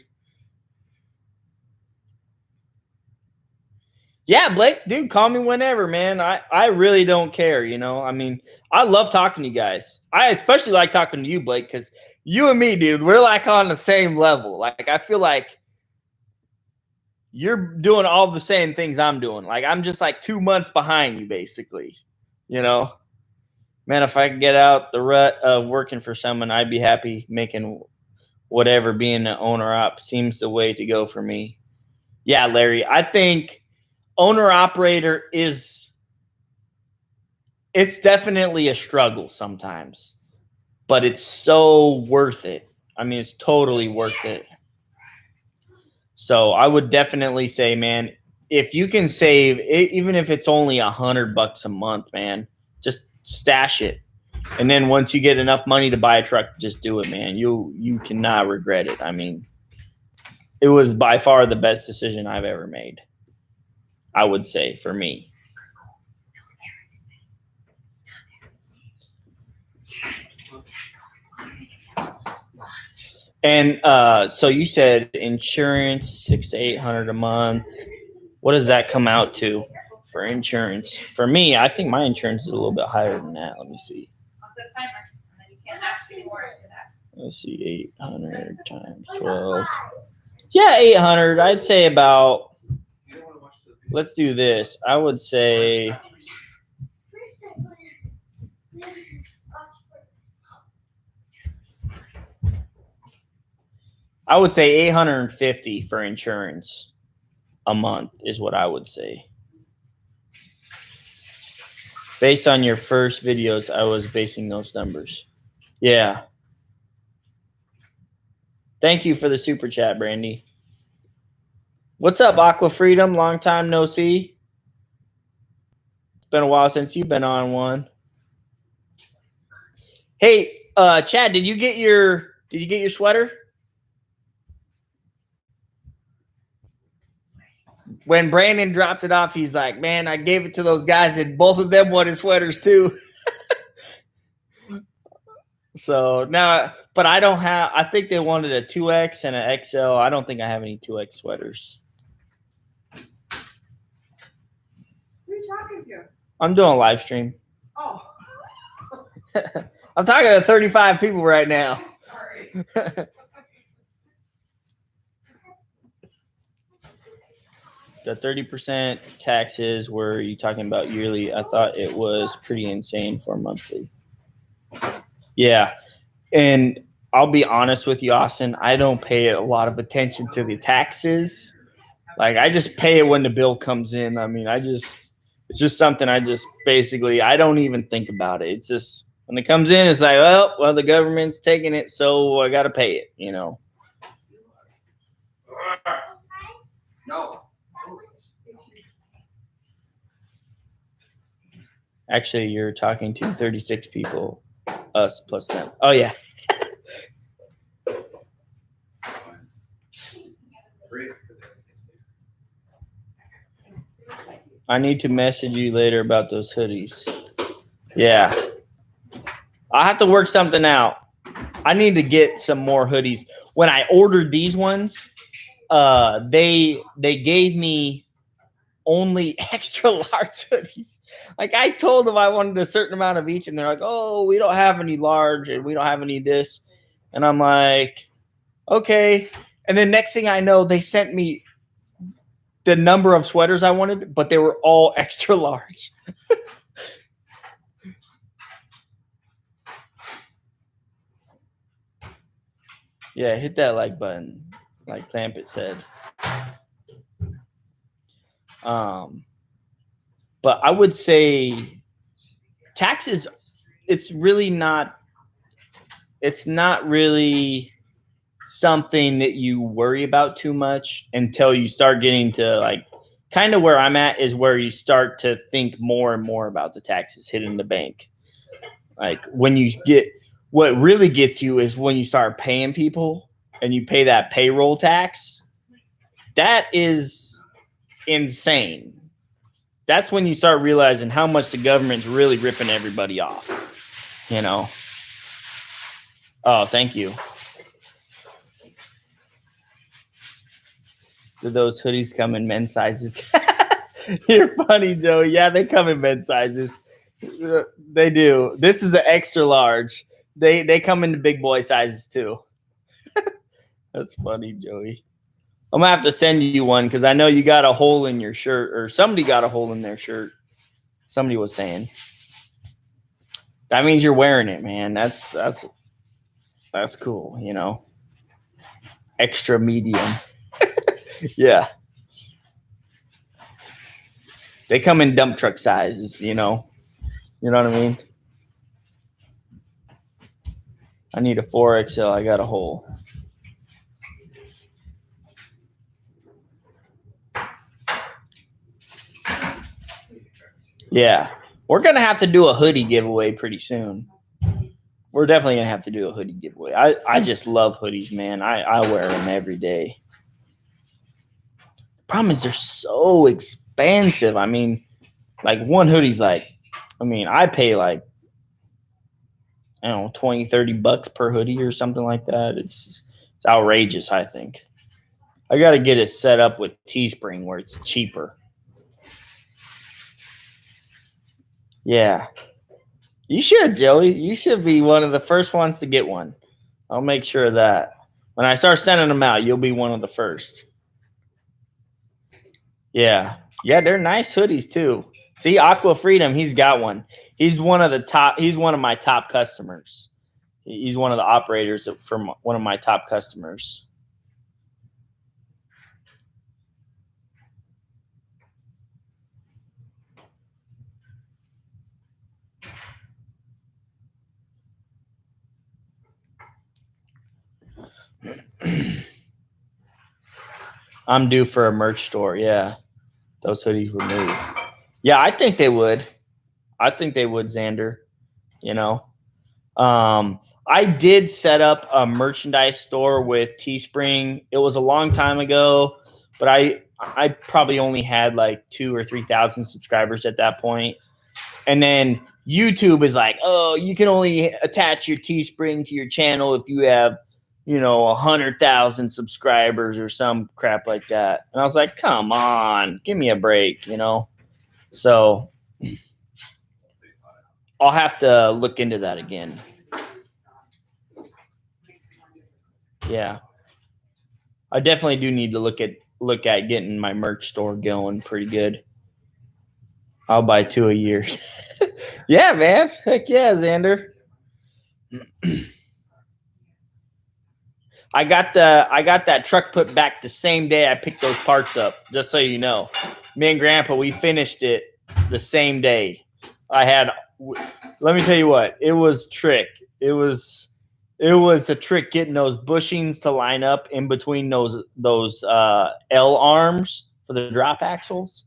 S1: Yeah, Blake, dude, call me whenever, man. I really don't care, you know. I mean, I love talking to you guys. I especially like talking to you, Blake, because you and me, dude, we're like on the same level. Like, I feel like you're doing all the same things I'm doing. Like, I'm just like 2 months behind you, basically. You know, man, if I could get out the rut of working for someone, I'd be happy making whatever. Being an owner op seems the way to go for me. Yeah, Larry, I think owner operator it's definitely a struggle sometimes, but it's so worth it. I mean, it's totally worth it. So I would definitely say, man, if you can save, even if it's only $100 a month, man, just stash it. And then once you get enough money to buy a truck, just do it, man. You cannot regret it. I mean, it was by far the best decision I've ever made, I would say, for me. And so you said insurance 600 to 800 a month. What does that come out to for insurance? For me, I think my insurance is a little bit higher than that. Let me see. Let's see, 800 times 12. Yeah, 800. I'd say about. Let's do this. I would say. I would say 850 for insurance a month is what I would say. Based on your first videos, I was basing those numbers. Yeah. Thank you for the super chat, Brandy. What's up, Aqua Freedom? Long time no see. It's been a while since you've been on one. Hey, Chad, did you get your sweater? When Brandon dropped it off, he's like, man, I gave it to those guys and both of them wanted sweaters too. So now, but I don't have, I think they wanted a 2X and an XL. I don't think I have any 2X sweaters.
S3: Who are you talking to?
S1: I'm doing a live stream.
S3: Oh.
S1: I'm talking to 35 people right now.
S3: Sorry.
S1: The 30% taxes, were you talking about yearly? I thought it was pretty insane for monthly. Yeah. And I'll be honest with you, Austin, I don't pay a lot of attention to the taxes. Like, I just pay it when the bill comes in. I mean, it's just something I just basically, I don't even think about it. It's just, when it comes in, it's like, well, the government's taking it, so I got to pay it, you know. Actually, you're talking to 36 people, us plus them. Oh, yeah. I need to message you later about those hoodies. Yeah. I'll have to work something out. I need to get some more hoodies. When I ordered these ones, they gave me only extra large hoodies. Like I told them I wanted a certain amount of each, and they're like, "Oh, we don't have any large, and we don't have any this." And I'm like, "Okay." And then next thing I know, they sent me the number of sweaters I wanted, but they were all extra large. Yeah, hit that like button, like Clampett said. But I would say taxes, it's not really something that you worry about too much until you start getting to like kind of where I'm at is where you start to think more and more about the taxes hitting the bank. Like when you get, what really gets you is when you start paying people and you pay that payroll tax. That is insane. That's when you start realizing how much the government's really ripping everybody off, you know? Oh, thank you. Do those hoodies come in men's sizes? You're funny, Joey. Yeah, they come in men's sizes. They do. This is an extra large. They come in the big boy sizes too. That's funny, Joey. I'm gonna have to send you one because I know you got a hole in your shirt, or somebody got a hole in their shirt. Somebody was saying. That means you're wearing it, man. That's cool, you know. Extra medium. Yeah. They come in dump truck sizes, you know. You know what I mean? I need a 4XL. I got a hole. Yeah. We're going to have to do a hoodie giveaway pretty soon. We're definitely going to have to do a hoodie giveaway. I just love hoodies, man. I wear them every day. The problem is they're so expensive. I mean, like one hoodie's like, I mean, I pay like, I don't know, 20, 30 bucks per hoodie or something like that. It's outrageous, I think. I got to get it set up with Teespring where it's cheaper. Yeah. You should, Joey. You should be one of the first ones to get one. I'll make sure of that. When I start sending them out, you'll be one of the first. Yeah. Yeah, they're nice hoodies too. See, Aqua Freedom, he's got one. He's one of my top customers. He's one of the operators from one of my top customers. I'm due for a merch store. Yeah. Those hoodies would move. Yeah, I think they would. I think they would, Xander. You know? I did set up a merchandise store with Teespring. It was a long time ago, but I probably only had like 2,000 or 3,000 subscribers at that point. And then YouTube is like, oh, you can only attach your Teespring to your channel if you have, 100,000 subscribers or some crap like that. And I was like, come on, give me a break, So I'll have to look into that again. Yeah. I definitely do need to look at getting my merch store going pretty good. I'll buy 2 a year. Yeah, man. Heck yeah, Xander. I got that truck put back the same day I picked those parts up, just so you know. Me and Grandpa, we finished it the same day. Let me tell you what, it was trick. It was a trick getting those bushings to line up in between those L arms for the drop axles.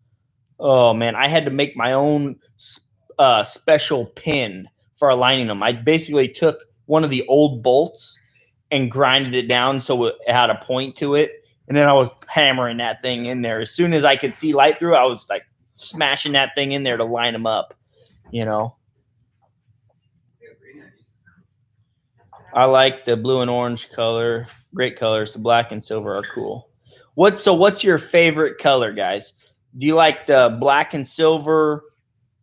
S1: Oh man, I had to make my own special pin for aligning them. I basically took one of the old bolts and grinded it down so it had a point to it. And then I was hammering that thing in there. As soon as I could see light through, I was like smashing that thing in there to line them up, you know. I like the blue and orange color. Great colors. The black and silver are cool. What's your favorite color, guys? Do you like the black and silver,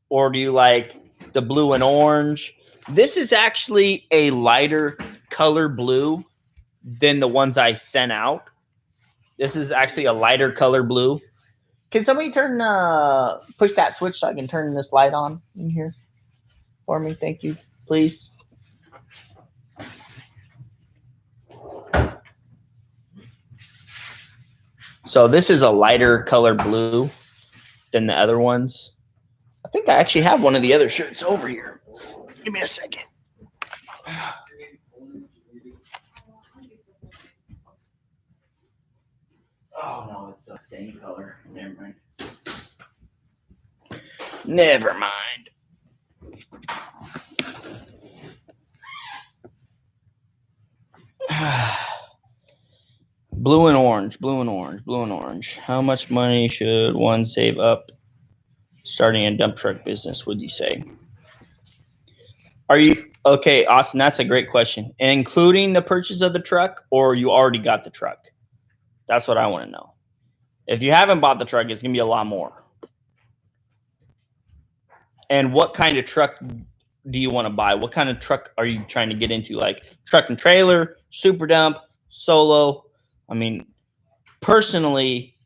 S1: or do you like the blue and orange? This is actually a lighter color blue than the ones I sent out. This is actually a lighter color blue. Can somebody push that switch so I can turn this light on in here for me? Thank you, please. So this is a lighter color blue than the other ones. I think I actually have one of the other shirts over here. Give me a second. Oh, no, it's the same color. Never mind. Never mind. Blue and orange, blue and orange, blue and orange. How much money should one save up starting a dump truck business, would you say? Are you okay, Austin? That's a great question. Including the purchase of the truck, or you already got the truck? That's what I want to know. If you haven't bought the truck, it's going to be a lot more. And what kind of truck do you want to buy? What kind of truck are you trying to get into? Like truck and trailer, super dump, solo? I mean, personally,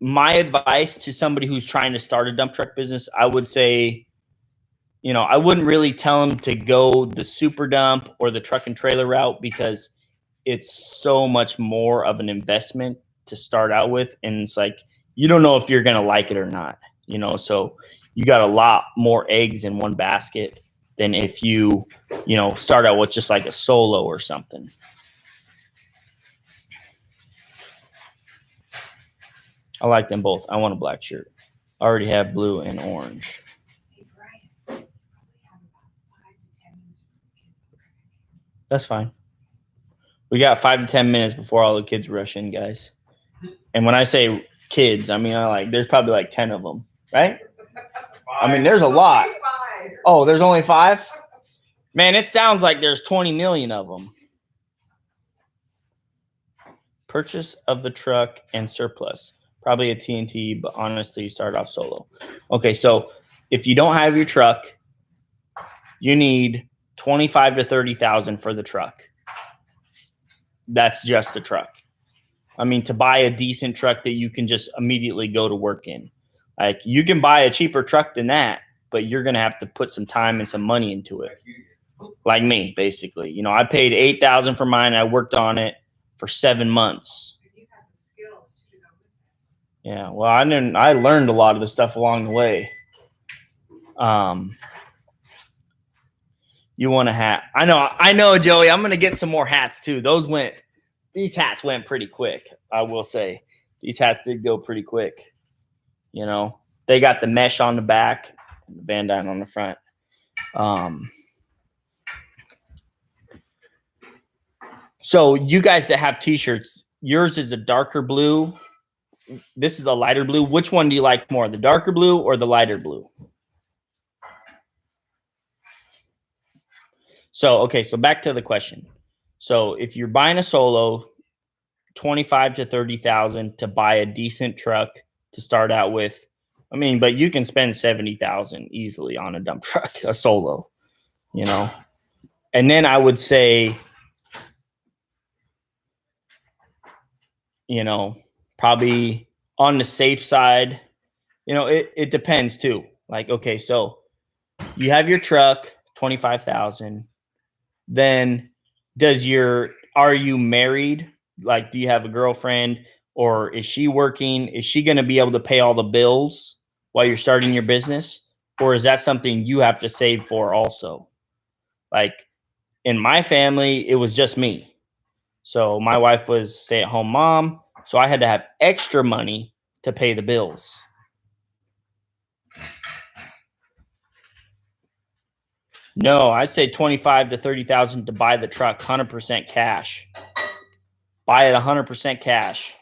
S1: my advice to somebody who's trying to start a dump truck business, I would say, you know, I wouldn't really tell them to go the super dump or the truck and trailer route, because it's so much more of an investment to start out with. And it's like, you don't know if you're going to like it or not, you know? So you got a lot more eggs in one basket than if you start out with just like a solo or something. I like them both. I want a black shirt. I already have blue and orange. That's fine. We got 5 to 10 minutes before all the kids rush in, guys. And when I say kids, I mean, there's probably like 10 of them, right? I mean, there's a lot. Oh, there's only 5? Man, it sounds like there's 20 million of them. Purchase of the truck and surplus. Probably a TNT, but honestly, start off solo. Okay, so if you don't have your truck, you need 25 to 30,000 for the truck. That's just the truck. I mean, to buy a decent truck that you can just immediately go to work in. Like, you can buy a cheaper truck than that, but you're going to have to put some time and some money into it. Like me, basically. You know, I paid $8,000 for mine. I worked on it for 7 months. Yeah, well, I learned a lot of the stuff along the way. You want a hat? I know, Joey. I'm gonna get some more hats too. These hats went pretty quick. I will say, these hats did go pretty quick. You know, they got the mesh on the back, and the VANDUYN on the front. So you guys that have t-shirts, yours is a darker blue. This is a lighter blue. Which one do you like more, the darker blue or the lighter blue? So, okay, so back to the question. So if you're buying a solo, 25 to 30,000 to buy a decent truck to start out with. I mean, but you can spend 70,000 easily on a dump truck, a solo, you know. And then I would say, you know, probably on the safe side, you know, it depends too. Like, okay, so you have your truck, 25,000. Then are you married? Like, do you have a girlfriend, or is she working? Is she going to be able to pay all the bills while you're starting your business? Or is that something you have to save for also? Like, in my family, it was just me. So my wife was stay-at-home mom. So I had to have extra money to pay the bills. No, I say 25 to 30,000 to buy the truck, 100% cash. Buy it 100% cash.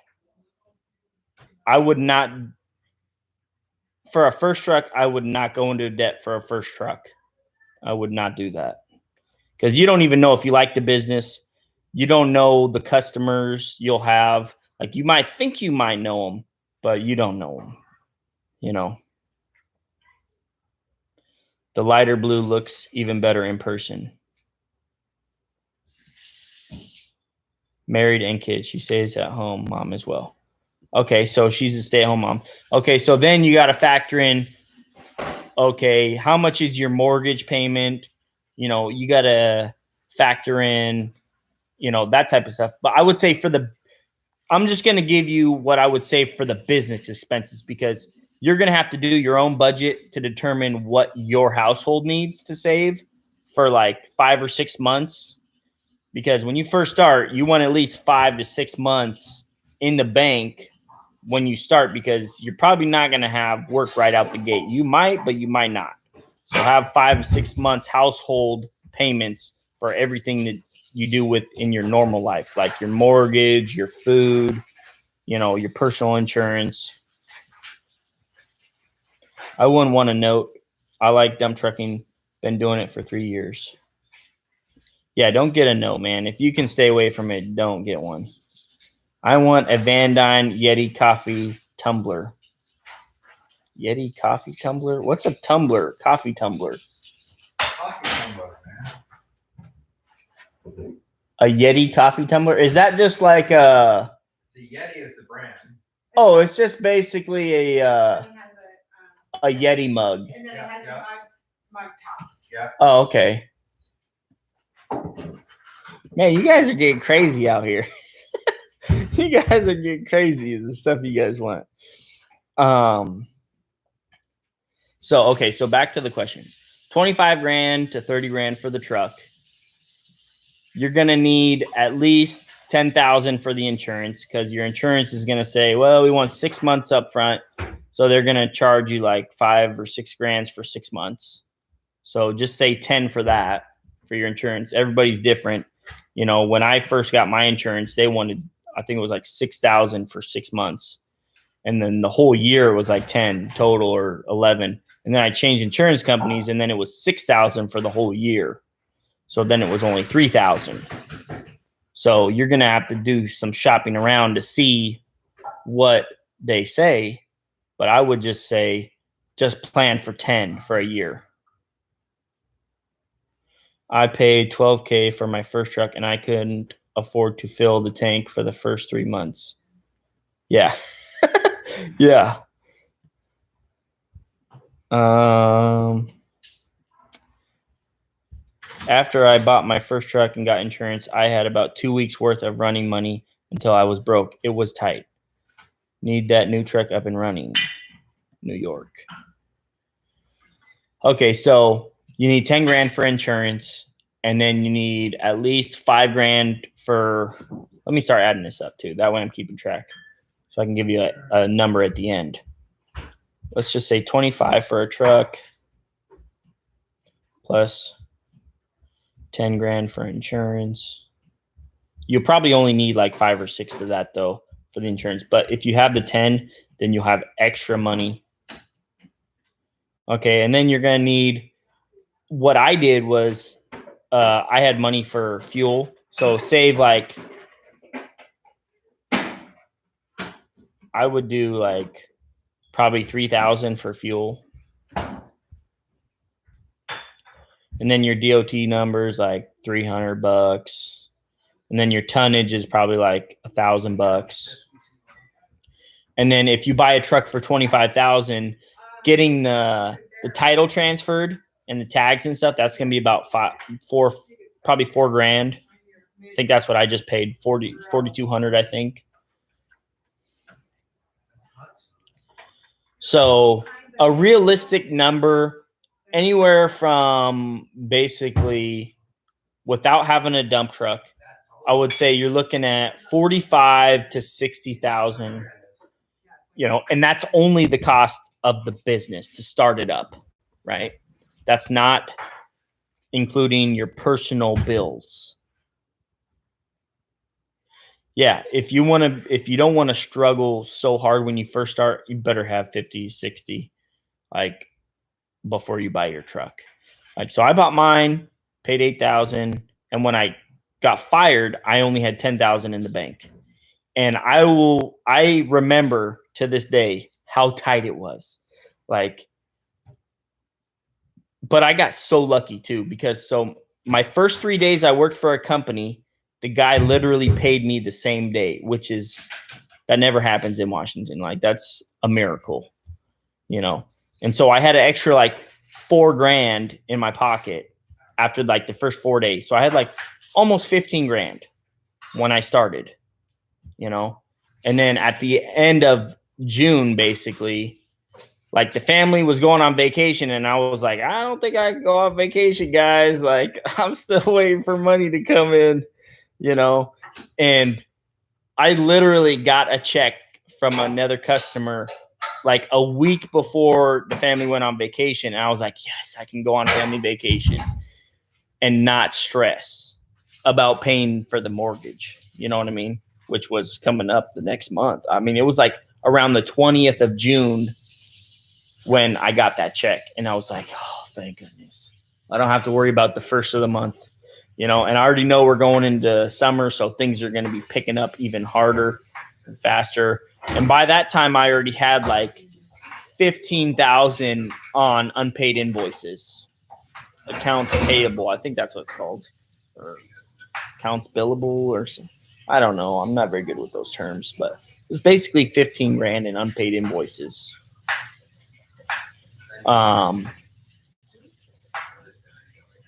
S1: I would not, for a first truck, I would not go into debt for a first truck. I would not do that because you don't even know if you like the business. You don't know the customers you'll have. Like you might think you might know them, but you don't know them. You know, the lighter blue looks even better in person. Married and kids. She stays at home, mom as well. Okay, so she's a stay-at-home mom. Okay, so then you got to factor in, okay, how much is your mortgage payment? You know, you got to factor in, you know, that type of stuff. But I would say I'm just going to give you what I would say for the business expenses because you're going to have to do your own budget to determine what your household needs to save for like 5 or 6 months. Because when you first start, you want at least 5 to 6 months in the bank when you start because you're probably not going to have work right out the gate. You might, but you might not. So have 5 to 6 months household payments for everything that you do within your normal life, like your mortgage, your food, you know, your personal insurance. I wouldn't want to note, I like dump trucking, been doing it for 3 years. Yeah, don't get a note, man. If you can stay away from it, don't get one. I want a VANDUYN Yeti coffee tumbler. Yeti coffee tumbler? What's a tumbler? Coffee tumbler.
S4: Coffee tumbler, man.
S1: A Yeti coffee tumbler? Is that just like a...
S4: The Yeti is the brand.
S1: Oh, it's just basically
S3: And it has
S1: a Yeti mug.
S3: and then
S4: Yeah,
S3: it has
S4: yeah.
S3: a mug top.
S4: Yeah.
S1: Oh, okay. Man, you guys are getting crazy out here. You guys are getting crazy with the stuff you guys want. So okay, so back to the question. 25 grand to 30 grand for the truck. You're gonna need at least 10,000 for the insurance because your insurance is gonna say, well, we want 6 months up front. So they're gonna charge you like 5 or 6 grand for 6 months. So just say 10 for that for your insurance. Everybody's different. You know, when I first got my insurance, they wanted, I think it was like 6,000 for 6 months. And then the whole year was like 10 total or 11. And then I changed insurance companies and then it was 6,000 for the whole year. So then it was only 3,000. So you're going to have to do some shopping around to see what they say. But I would just say, just plan for 10 for a year. I paid $12,000 for my first truck and I couldn't afford to fill the tank for the first 3 months. Yeah. Yeah. After I bought my first truck and got insurance, I had about 2 weeks worth of running money until I was broke. It was tight. Need that new truck up and running. New York. Okay, so you need 10 grand for insurance, and then you need at least 5 grand for, let me start adding this up too. That way I'm keeping track. So I can give you a number at the end. Let's just say 25 for a truck plus 10 grand for insurance. You'll probably only need like 5 or 6 of that though for the insurance. But if you have the 10, then you'll have extra money. Okay, and then you're gonna need, what I did was I had money for fuel. So save like, I would do like probably 3,000 for fuel. And then your DOT numbers like $300. And then your tonnage is probably like $1,000. And then if you buy a truck for 25,000, getting the title transferred and the tags and stuff, that's gonna be about probably 4 grand. I think that's what I just paid, 4,200, I think. So a realistic number, anywhere from basically, without having a dump truck, I would say you're looking at 45 to 60,000. You know, and that's only the cost of the business to start it up, right? That's not including your personal bills. Yeah, if you don't want to struggle so hard when you first start, you better have 50, 60 like before you buy your truck. Like, so I bought mine, paid 8,000, and when I got fired, I only had 10,000 in the bank. And I remember to this day how tight it was. Like, but I got so lucky too, because my first 3 days I worked for a company, the guy literally paid me the same day, that never happens in Washington. Like, that's a miracle, you know? And so I had an extra like $4,000 in my pocket after like the first 4 days. So I had like almost 15 grand when I started, you know? And then at the end of June, basically, like the family was going on vacation and I was like, I don't think I can go on vacation, guys. Like, I'm still waiting for money to come in, you know? And I literally got a check from another customer like a week before the family went on vacation. And I was like, yes, I can go on family vacation and not stress about paying for the mortgage. You know what I mean? Which was coming up the next month. I mean, it was like around the 20th of June when I got that check. And I was like, oh, thank goodness. I don't have to worry about the first of the month, you know, and I already know we're going into summer. So things are going to be picking up even harder and faster. And by that time, I already had like 15,000 on unpaid invoices, accounts payable. I think that's what it's called, or accounts billable, or something. I don't know. I'm not very good with those terms, but it was basically 15 grand in unpaid invoices. And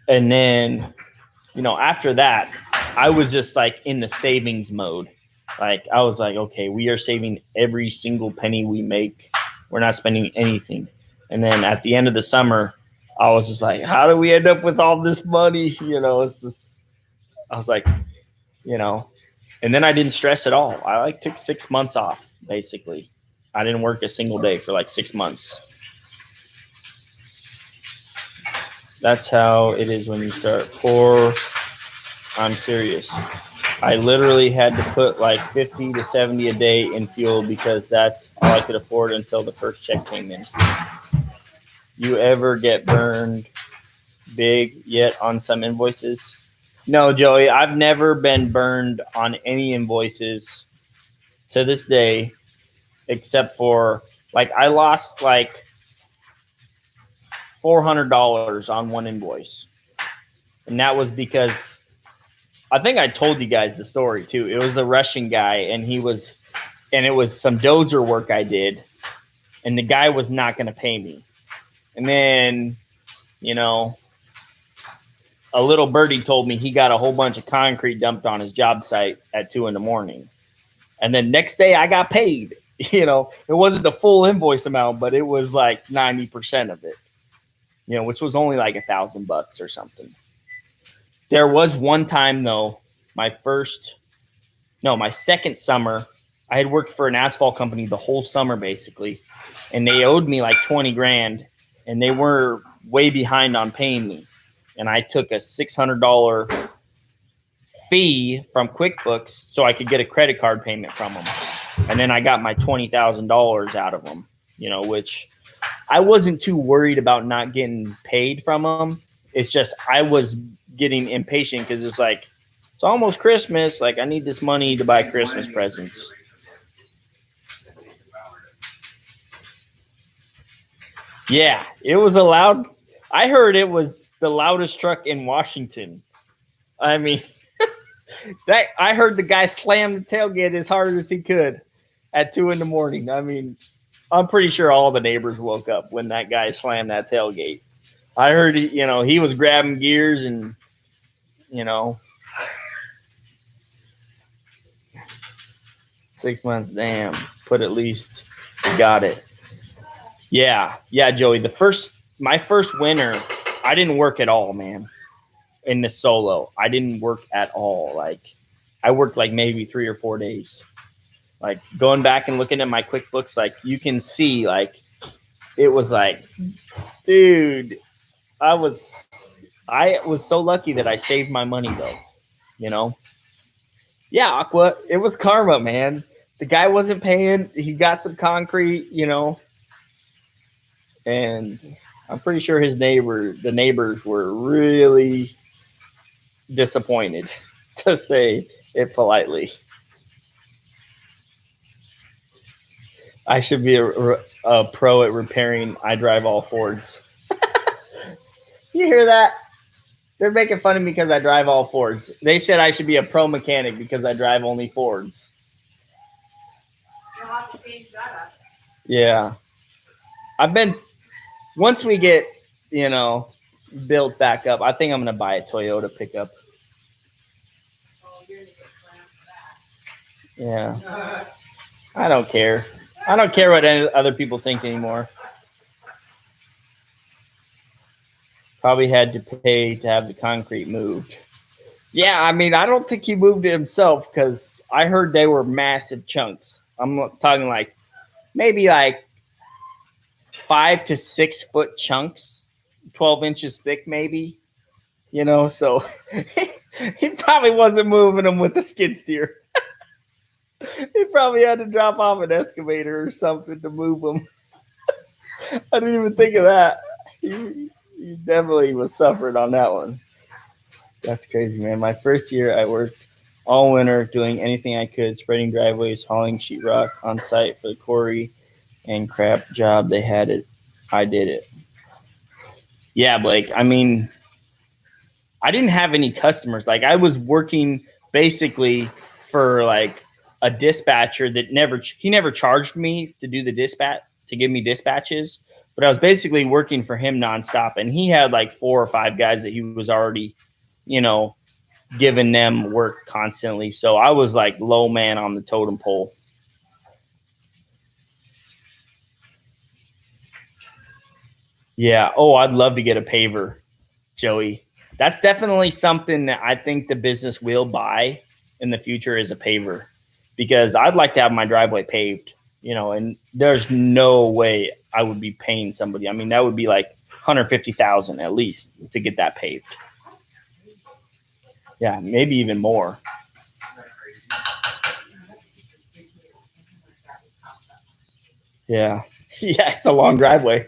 S1: then, you know, after that, I was just like in the savings mode. Like, I was like, okay, we are saving every single penny we make. We're not spending anything. And then at the end of the summer, I was just like, how do we end up with all this money? You know, it's just, I was like, you know, and then I didn't stress at all. I like took 6 months off, basically. I didn't work a single day for like 6 months. That's how it is when you start poor. I'm serious. I literally had to put like 50 to 70 a day in fuel because that's all I could afford until the first check came in. You ever get burned big yet on some invoices? No, Joey, I've never been burned on any invoices to this day, except for like I lost like $400 on one invoice. And that was because I think I told you guys the story too. It was a Russian guy and it was some dozer work I did and the guy was not going to pay me. And then, you know, a little birdie told me he got a whole bunch of concrete dumped on his job site at 2 a.m. And then next day I got paid. You know, it wasn't the full invoice amount, but it was like 90% of it, you know, which was only like $1,000 or something. There was one time though, my second summer, I had worked for an asphalt company the whole summer basically, and they owed me like 20 grand and they were way behind on paying me. And I took a $600 fee from QuickBooks so I could get a credit card payment from them. And then I got my $20,000 out of them, you know, which I wasn't too worried about not getting paid from them. It's just I was getting impatient because it's like, it's almost Christmas. Like, I need this money to buy Christmas presents. Yeah, it was a loud. I heard it was the loudest truck in Washington. I mean, I heard the guy slam the tailgate as hard as he could at 2 a.m. I mean, I'm pretty sure all the neighbors woke up when that guy slammed that tailgate. I heard he was grabbing gears and, you know, 6 months, damn, put at least got it. Yeah, Joey. My first winter, I didn't work at all, man. In the solo, I didn't work at all. Like, I worked like maybe 3 or 4 days. Like, going back and looking at my QuickBooks, like, you can see, like, it was like, dude, I was I was so lucky that I saved my money though, you know? Yeah, Aqua, it was karma, man. The guy wasn't paying. He got some concrete, you know, and I'm pretty sure the neighbors were really disappointed, to say it politely. I should be a pro at repairing. I drive all Fords. You hear that? They're making fun of me because I drive all Fords. They said I should be a pro mechanic because I drive only Fords.
S3: You'll have to change that up.
S1: Yeah. Once we get, built back up, I think I'm going to buy a Toyota pickup.
S3: Oh, you're gonna get slammed for that.
S1: Yeah. I don't care. I don't care what any other people think anymore. Probably had to pay to have the concrete moved. Yeah, I mean, I don't think he moved it himself because I heard they were massive chunks. I'm talking like maybe like 5 to 6 foot chunks, 12 inches thick, maybe. So he probably wasn't moving them with the skid steer. He probably had to drop off an excavator or something to move them. I didn't even think of that. He definitely was suffering on that one. That's crazy, man. My first year, I worked all winter doing anything I could, spreading driveways, hauling sheetrock on site for the quarry and crap job they had it. I did it. Yeah, Blake. I mean, I didn't have any customers. Like, I was working basically for like a dispatcher that never charged me to do the dispatch, to give me dispatches. But I was basically working for him nonstop, and he had like 4 or 5 guys that he was already, giving them work constantly. So I was like low man on the totem pole. Yeah. Oh, I'd love to get a paver, Joey. That's definitely something that I think the business will buy in the future is a paver, because I'd like to have my driveway paved, and there's no way I would be paying somebody. I mean, that would be like $150,000 at least to get that paved. Yeah, maybe even more. Yeah. Yeah, it's a long driveway.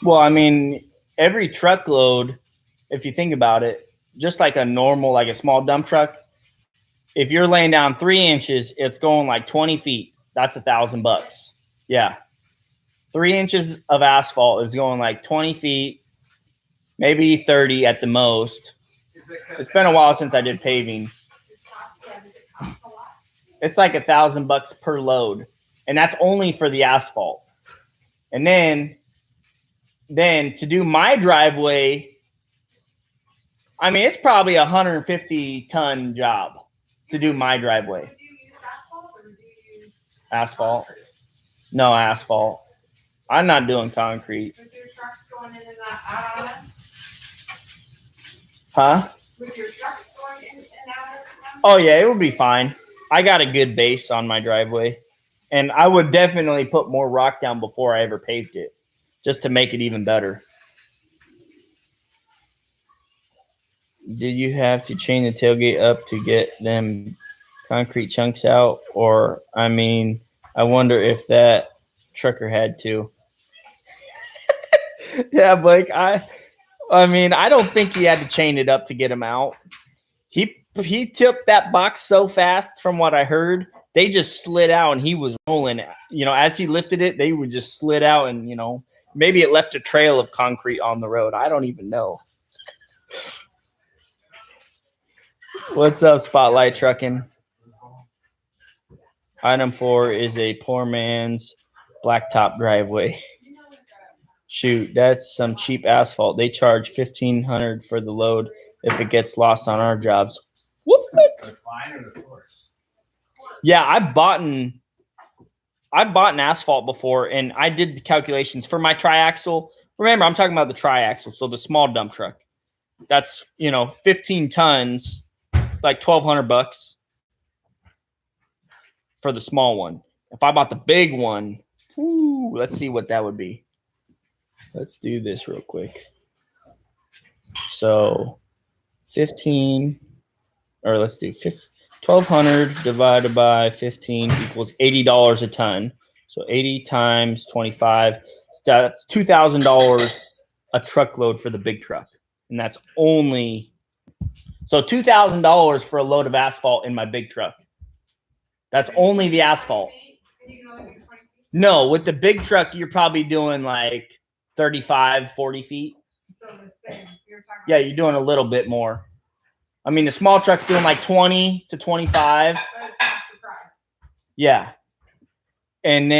S1: Well, I mean, every truckload, if you think about it, just like a normal, like a small dump truck, if you're laying down 3 inches, it's going like 20 feet. That's $1,000. Yeah. 3 inches of asphalt is going like 20 feet, maybe 30 at the most. It's been a while since I did paving. It's like $1,000 per load. And that's only for the asphalt. And then to do my driveway, I mean, it's probably a 150-ton job to do my driveway.
S3: Do you use asphalt or do you use
S1: Asphalt? No, asphalt. I'm not doing concrete.
S3: with your trucks going in and out on it?
S1: Huh?
S3: With your trucks going in and out of it?
S1: Oh, yeah, it would be fine. I got a good base on my driveway. And I would definitely put more rock down before I ever paved it, just to make it even better. Did you have to chain the tailgate up to get them concrete chunks out? Or, I mean, I wonder if that trucker had to. Yeah, Blake, I mean, I don't think he had to chain it up to get him out. He tipped that box so fast, from what I heard, they just slid out and he was rolling. As he lifted it, they would just slid out and, maybe it left a trail of concrete on the road. I don't even know. What's up, Spotlight Trucking? Item 4 is a poor man's blacktop driveway. Shoot, that's some cheap asphalt. They charge $1,500 for the load if it gets lost on our jobs. What? Yeah, I bought an asphalt before, and I did the calculations for my triaxle. Remember, I'm talking about the triaxle, so the small dump truck. That's 15 tons. like $1,200 for the small one. If I bought the big one, whoo, let's see what that would be. Let's do this real quick. So 15, or let's do 1,200 divided by 15 equals $80 a ton. So 80 times 25, that's $2,000 a truckload for the big truck. And that's only, so $2,000 for a load of asphalt in my big truck. That's only the asphalt. No, with the big truck, you're probably doing like 35, 40 feet. Yeah, you're doing a little bit more. I mean, the small truck's doing like 20 to 25. Yeah. And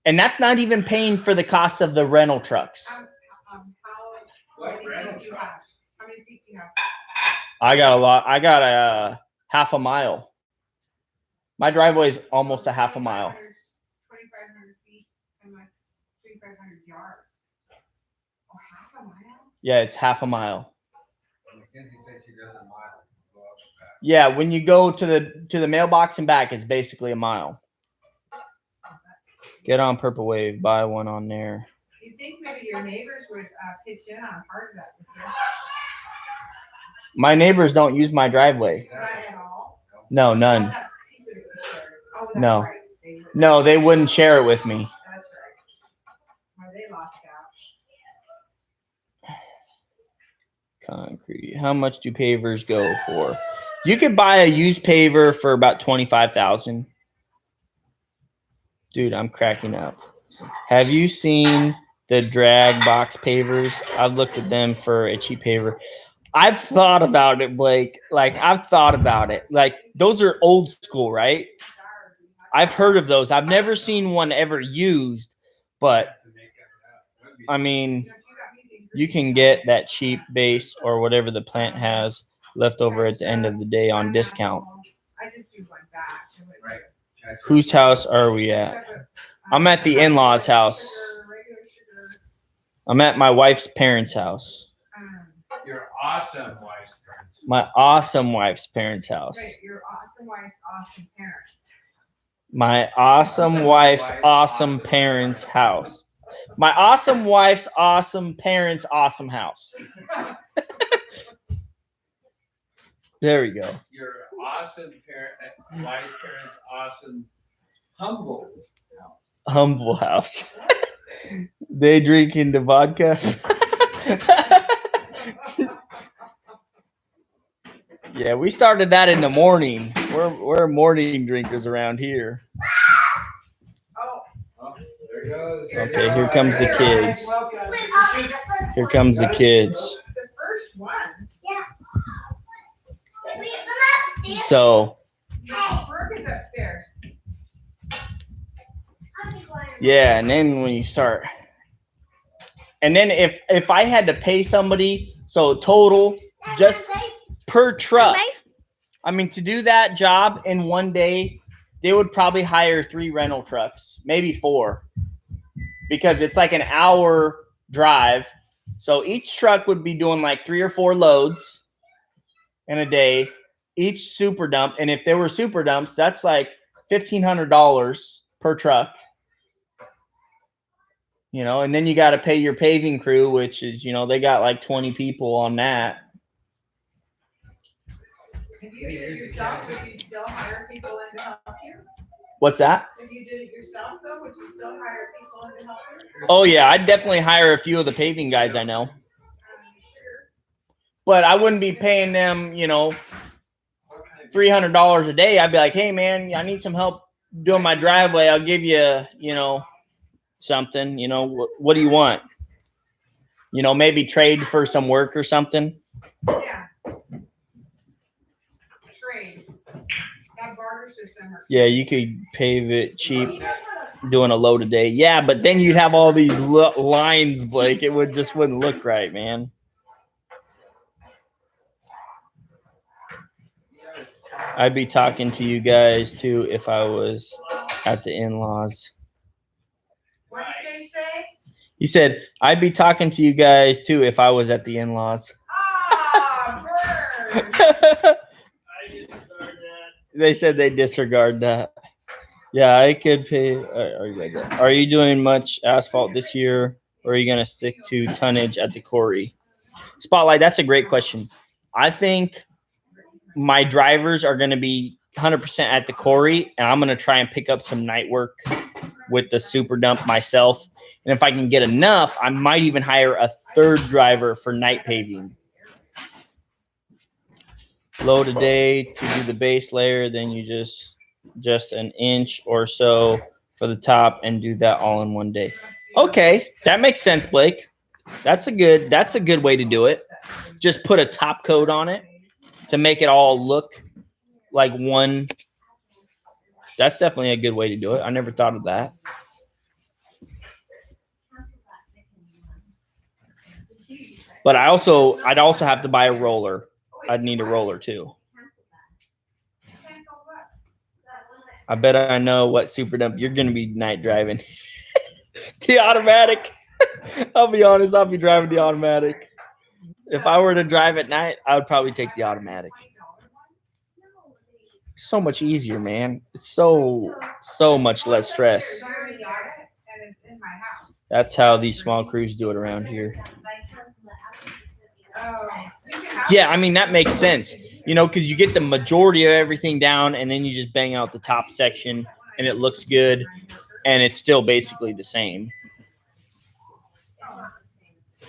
S1: that's not even paying for the cost of the rental trucks.
S3: How many feet do you have?
S1: I got a lot. I got a half a mile. My driveway is almost a half a mile.
S3: 2,500 feet and like 3,500 yards. Oh, half a mile?
S1: Yeah, it's half a mile.
S4: Mackenzie said she does a mile. Go up and back.
S1: Yeah, when you go to the mailbox and back, it's basically a mile. Get on Purple Wave, buy one on there.
S3: You'd think maybe your neighbors would pitch in on part of that with you.
S1: My neighbors don't use my driveway.
S3: Not at all.
S1: No, none.
S3: That piece of it was shared. Oh, that's
S1: No.
S3: right. They would.
S1: No, they wouldn't share it with me.
S3: That's right. Well, they lost out.
S1: Concrete. How much do pavers go for? You could buy a used paver for about $25,000. Dude, I'm cracking up. Have you seen the drag box pavers? I've looked at them for a cheap paver. I've thought about it, Blake. Like, I've thought about it. Like, those are old school, right? I've heard of those. I've never seen one ever used, but I mean, you can get that cheap base or whatever the plant has left over at the end of the day on discount.
S3: I just do one batch.
S4: Right.
S1: Whose house are we at? I'm at the in-laws' house. I'm at my wife's parents' house.
S4: Your awesome wife's parents.
S1: My awesome wife's parents' house.
S3: Right, your awesome wife's awesome parents.
S1: My awesome wife's awesome parents' house. My awesome wife's awesome parents' awesome house. There we go.
S4: Your awesome wife's parents' awesome humble.
S1: Humble house. They drinking the vodka. Yeah, we started that in the morning. We're morning drinkers around here.
S4: Oh, there goes.
S1: Okay, here comes the kids. Here comes the kids.
S3: The first one.
S1: So,
S3: Brooke is upstairs.
S1: yeah, and then when you start, and then if I had to pay somebody, so total just per truck, I mean, to do that job in one day, they would probably hire 3 rental trucks, maybe 4, because it's like an hour drive. So each truck would be doing like 3 or 4 loads in a day, each super dump. And if there were super dumps, that's like $1,500 per truck. You know, and then you got to pay your paving crew, which is, you know, they got like 20 people on that.
S3: If you did it yourself, would you still hire people in to help you?
S1: What's that?
S3: If you did it yourself, though, would you still hire people in to help you?
S1: Oh, yeah, I'd definitely hire a few of the paving guys I know.
S3: Sure.
S1: But I wouldn't be paying them, you know, $300 a day. I'd be like, hey, man, I need some help doing my driveway. I'll give you, you know, something. You know, what do you want? You know, maybe trade for some work or something.
S3: Yeah. Trade. That barter system.
S1: Yeah, you could pave it cheap doing a load a day. Yeah, but then you'd have all these lines, Blake. It wouldn't look right, man. I'd be talking to you guys too if I was at the in-laws.
S3: What did they say?
S1: He said, I'd be talking to you guys too if I was at the in-laws.
S3: Ah, bird.
S1: They said they disregard that. Yeah, I could pay. Are you doing much asphalt this year, or are you going to stick to tonnage at the quarry? Spotlight, that's a great question. I think my drivers are going to be 100% at the quarry, and I'm going to try and pick up some night work with the super dump myself. And if I can get enough, I might even hire a third driver for night paving. Load a day to do the base layer, then you just an inch or so for the top and do that all in one day. Okay, that makes sense, Blake. That's a good way to do it. Just put a top coat on it to make it all look like one. That's definitely a good way to do it. I never thought of that. But I'd also have to buy a roller. I'd need a roller too. I bet I know what super dump you're going to be night driving. The automatic. I'll be honest, I'll be driving the automatic. If I were to drive at night, I would probably take the automatic. So much easier, man. It's so much less stress. That's how these small crews do it around here. Yeah, I mean, that makes sense. You know, because you get the majority of everything down, and then you just bang out the top section, and it looks good, and it's still basically the same.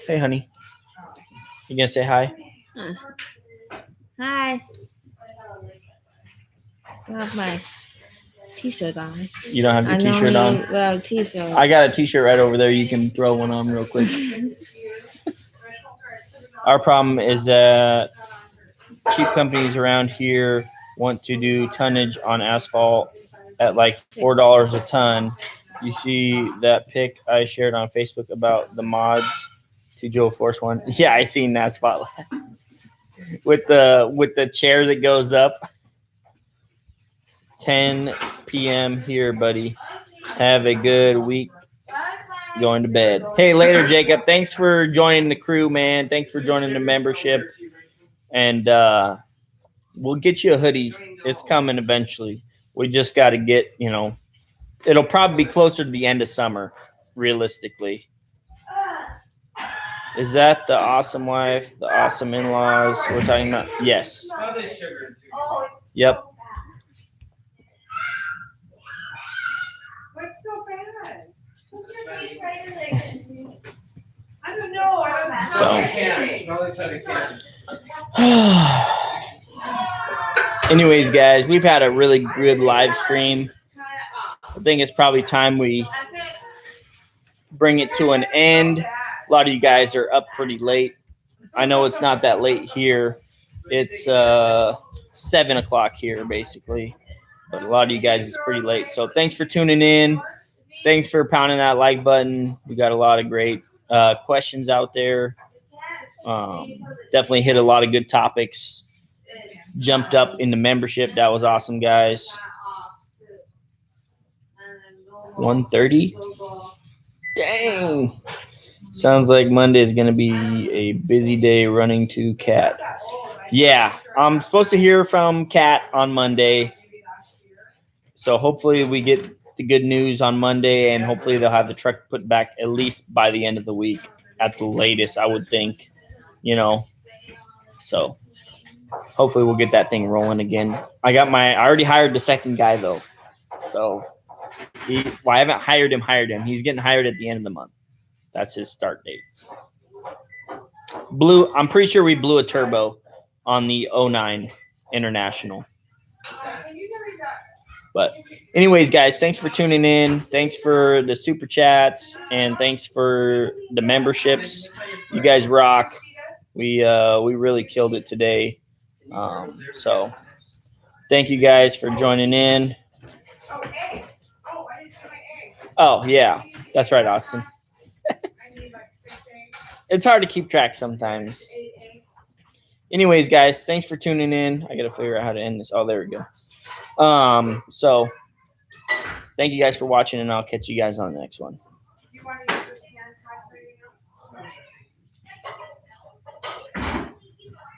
S1: Hey, honey. You gonna say hi?
S5: Hi. I have my t-shirt on.
S1: You don't have your t-shirt on?
S5: Well, t-shirt.
S1: I got a t-shirt right over there. You can throw one on real quick. Our problem is that cheap companies around here want to do tonnage on asphalt at like $4 a ton. You see that pic I shared on Facebook about the mods to Joe Force One? Yeah, I seen that spotlight with the chair that goes up. 10 p.m. here, buddy. Have a good week. Going to bed. Hey, later, Jacob. Thanks for joining the crew, man. Thanks for joining the membership. And we'll get you a hoodie. It's coming eventually. We just got to get, you know, it'll probably be closer to the end of summer, realistically. Is that the awesome wife, the awesome in-laws we're talking about? Yes. Yep.
S3: What's so bad? I don't know.
S1: Anyways, guys, we've had a really good live stream. I think it's probably time we bring it to an end. A lot of you guys are up pretty late. I know it's not that late here. It's 7 o'clock here, basically. But a lot of you guys is pretty late. So thanks for tuning in. Thanks for pounding that like button. We got a lot of great questions out there. Definitely hit a lot of good topics. Jumped up in the membership. That was awesome, guys. 1:30. Dang. Sounds like Monday is going to be a busy day running to Cat. Yeah, I'm supposed to hear from Cat on Monday. So hopefully we get the good news on Monday, and hopefully they'll have the truck put back at least by the end of the week at the latest, I would think, you know. So hopefully we'll get that thing rolling again. I already hired the second guy though. So I haven't hired him. He's getting hired at the end of the month. That's his start date. I'm pretty sure we blew a turbo on the 09 International. But anyways, guys, thanks for tuning in. Thanks for the super chats, and thanks for the memberships. You guys rock. We really killed it today. So thank you guys for joining in. Oh, yeah. That's right, Austin. It's hard to keep track sometimes. Anyways, guys, thanks for tuning in. I got to figure out how to end this. Oh, there we go. So thank you guys for watching, and I'll catch you guys on the next one.